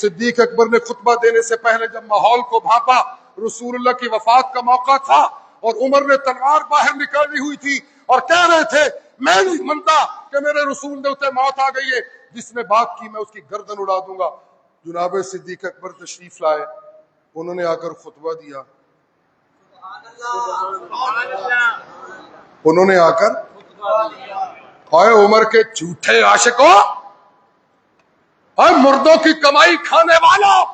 صدیق اکبر نے خطبہ دینے سے پہلے جب ماحول کو بھانپا، رسول اللہ کی وفات کا موقع تھا اور عمر نے تلوار باہر نکالی ہوئی تھی اور کہہ رہے تھے میں نہیں مانتا کہ میرے رسول نے اسے موت آ گئی ہے، جس نے بات کی میں اس کی گردن اڑا دوں گا۔ جناب صدیق اکبر تشریف لائے، انہوں نے آ کر خطبہ دیا، انہوں نے آ کر آئے عمر کے جھوٹے عاشقوں، اور مردوں کی کمائی کھانے والوں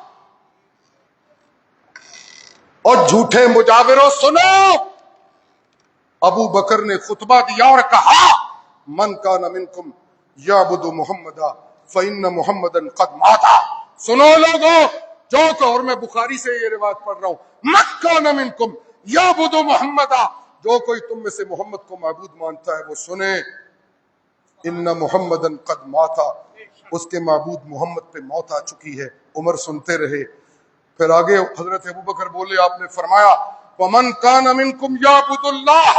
اور جھوٹے مجاوروں، سنو۔ ابو بکر نے خطبہ دیا اور کہا من کان منکم یعبد محمدا فإن محمدا قد مات۔ سنو لوگوں، جو کہ، اور میں بخاری سے یہ روایت پڑھ رہا ہوں، من کان منکم یعبد محمدا، جو کوئی تم میں سے محمد کو معبود مانتا ہے وہ سنے، ان محمدن قد ماتا، اس کے معبود محمد پہ موت آ چکی ہے۔ عمر سنتے رہے، پھر آگے حضرت ابوبکر بولے، آپ نے فرمایا ومن کان منکم یعبد اللہ،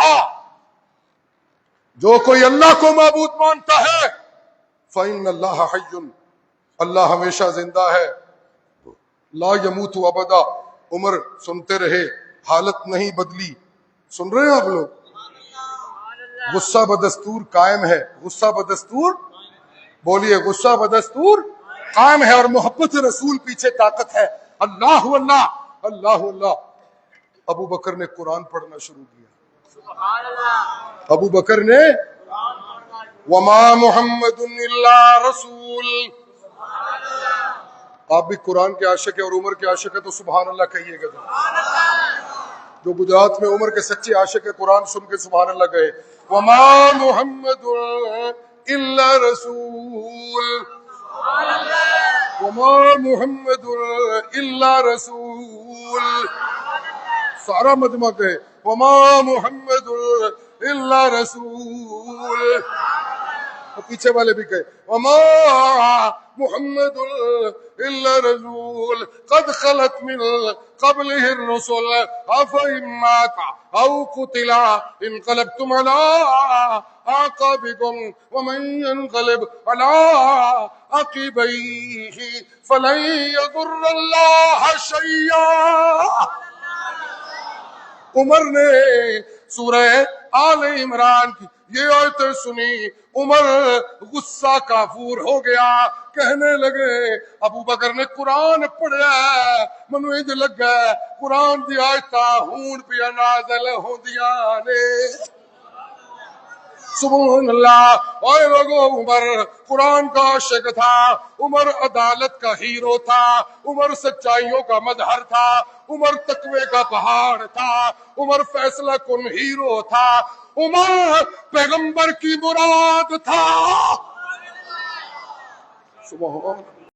جو کوئی اللہ کو معبود مانتا ہے، فإن اللہ حی، اللہ ہمیشہ زندہ ہے، لا یموت ابدا۔ عمر سنتے رہے، حالت نہیں بدلی۔ سن رہے ہیں آپ لوگ؟ غصہ بدستور قائم ہے، غصہ بدستور، بولیے غصہ بدستور قائم ہے، اور محبت رسول پیچھے طاقت ہے۔ اللہ اللہ اللہ اللہ۔ ابو بکر نے قرآن پڑھنا شروع کیا۔ ابو بکر نے وما محمد الا رسول، آپ بھی قرآن کے عاشق ہیں اور عمر کے عاشق ہیں تو سبحان اللہ کہیے گا۔ جو گجرات میں عمر کے سچے عاشق ہے، قرآن سن کے سبحان اللہ کہے۔ وما محمد الا رسول، وما محمد الا رسول، سارا مجمع کہے وما محمد الا رسول، پیچھے والے بھی کہے وما محمد الا رسول قد خلت من قبله الرسل افإن مات او قتل انقلبتم على اعقابكم ومن ينقلب على عقبيه فلن يضر الله شيئا۔ عمر نے سورہ آل عمران کی یہ آیتیں سنی، عمر غصہ کافور ہو گیا، کہنے لگے ابو بکر نے قرآن پڑھیا ہے، منو انج لگا قرآن دی آیتاں ہون پیا نازل ہوندیاں نے۔ سبحان اللہ۔ اے لوگو، عمر قرآن کا عاشق تھا، عمر عدالت کا ہیرو تھا، عمر سچائیوں کا مظہر تھا، عمر تقوی کا پہاڑ تھا، عمر فیصلہ کن ہیرو تھا، عمر پیغمبر کی مراد تھا۔ سبحان اللہ۔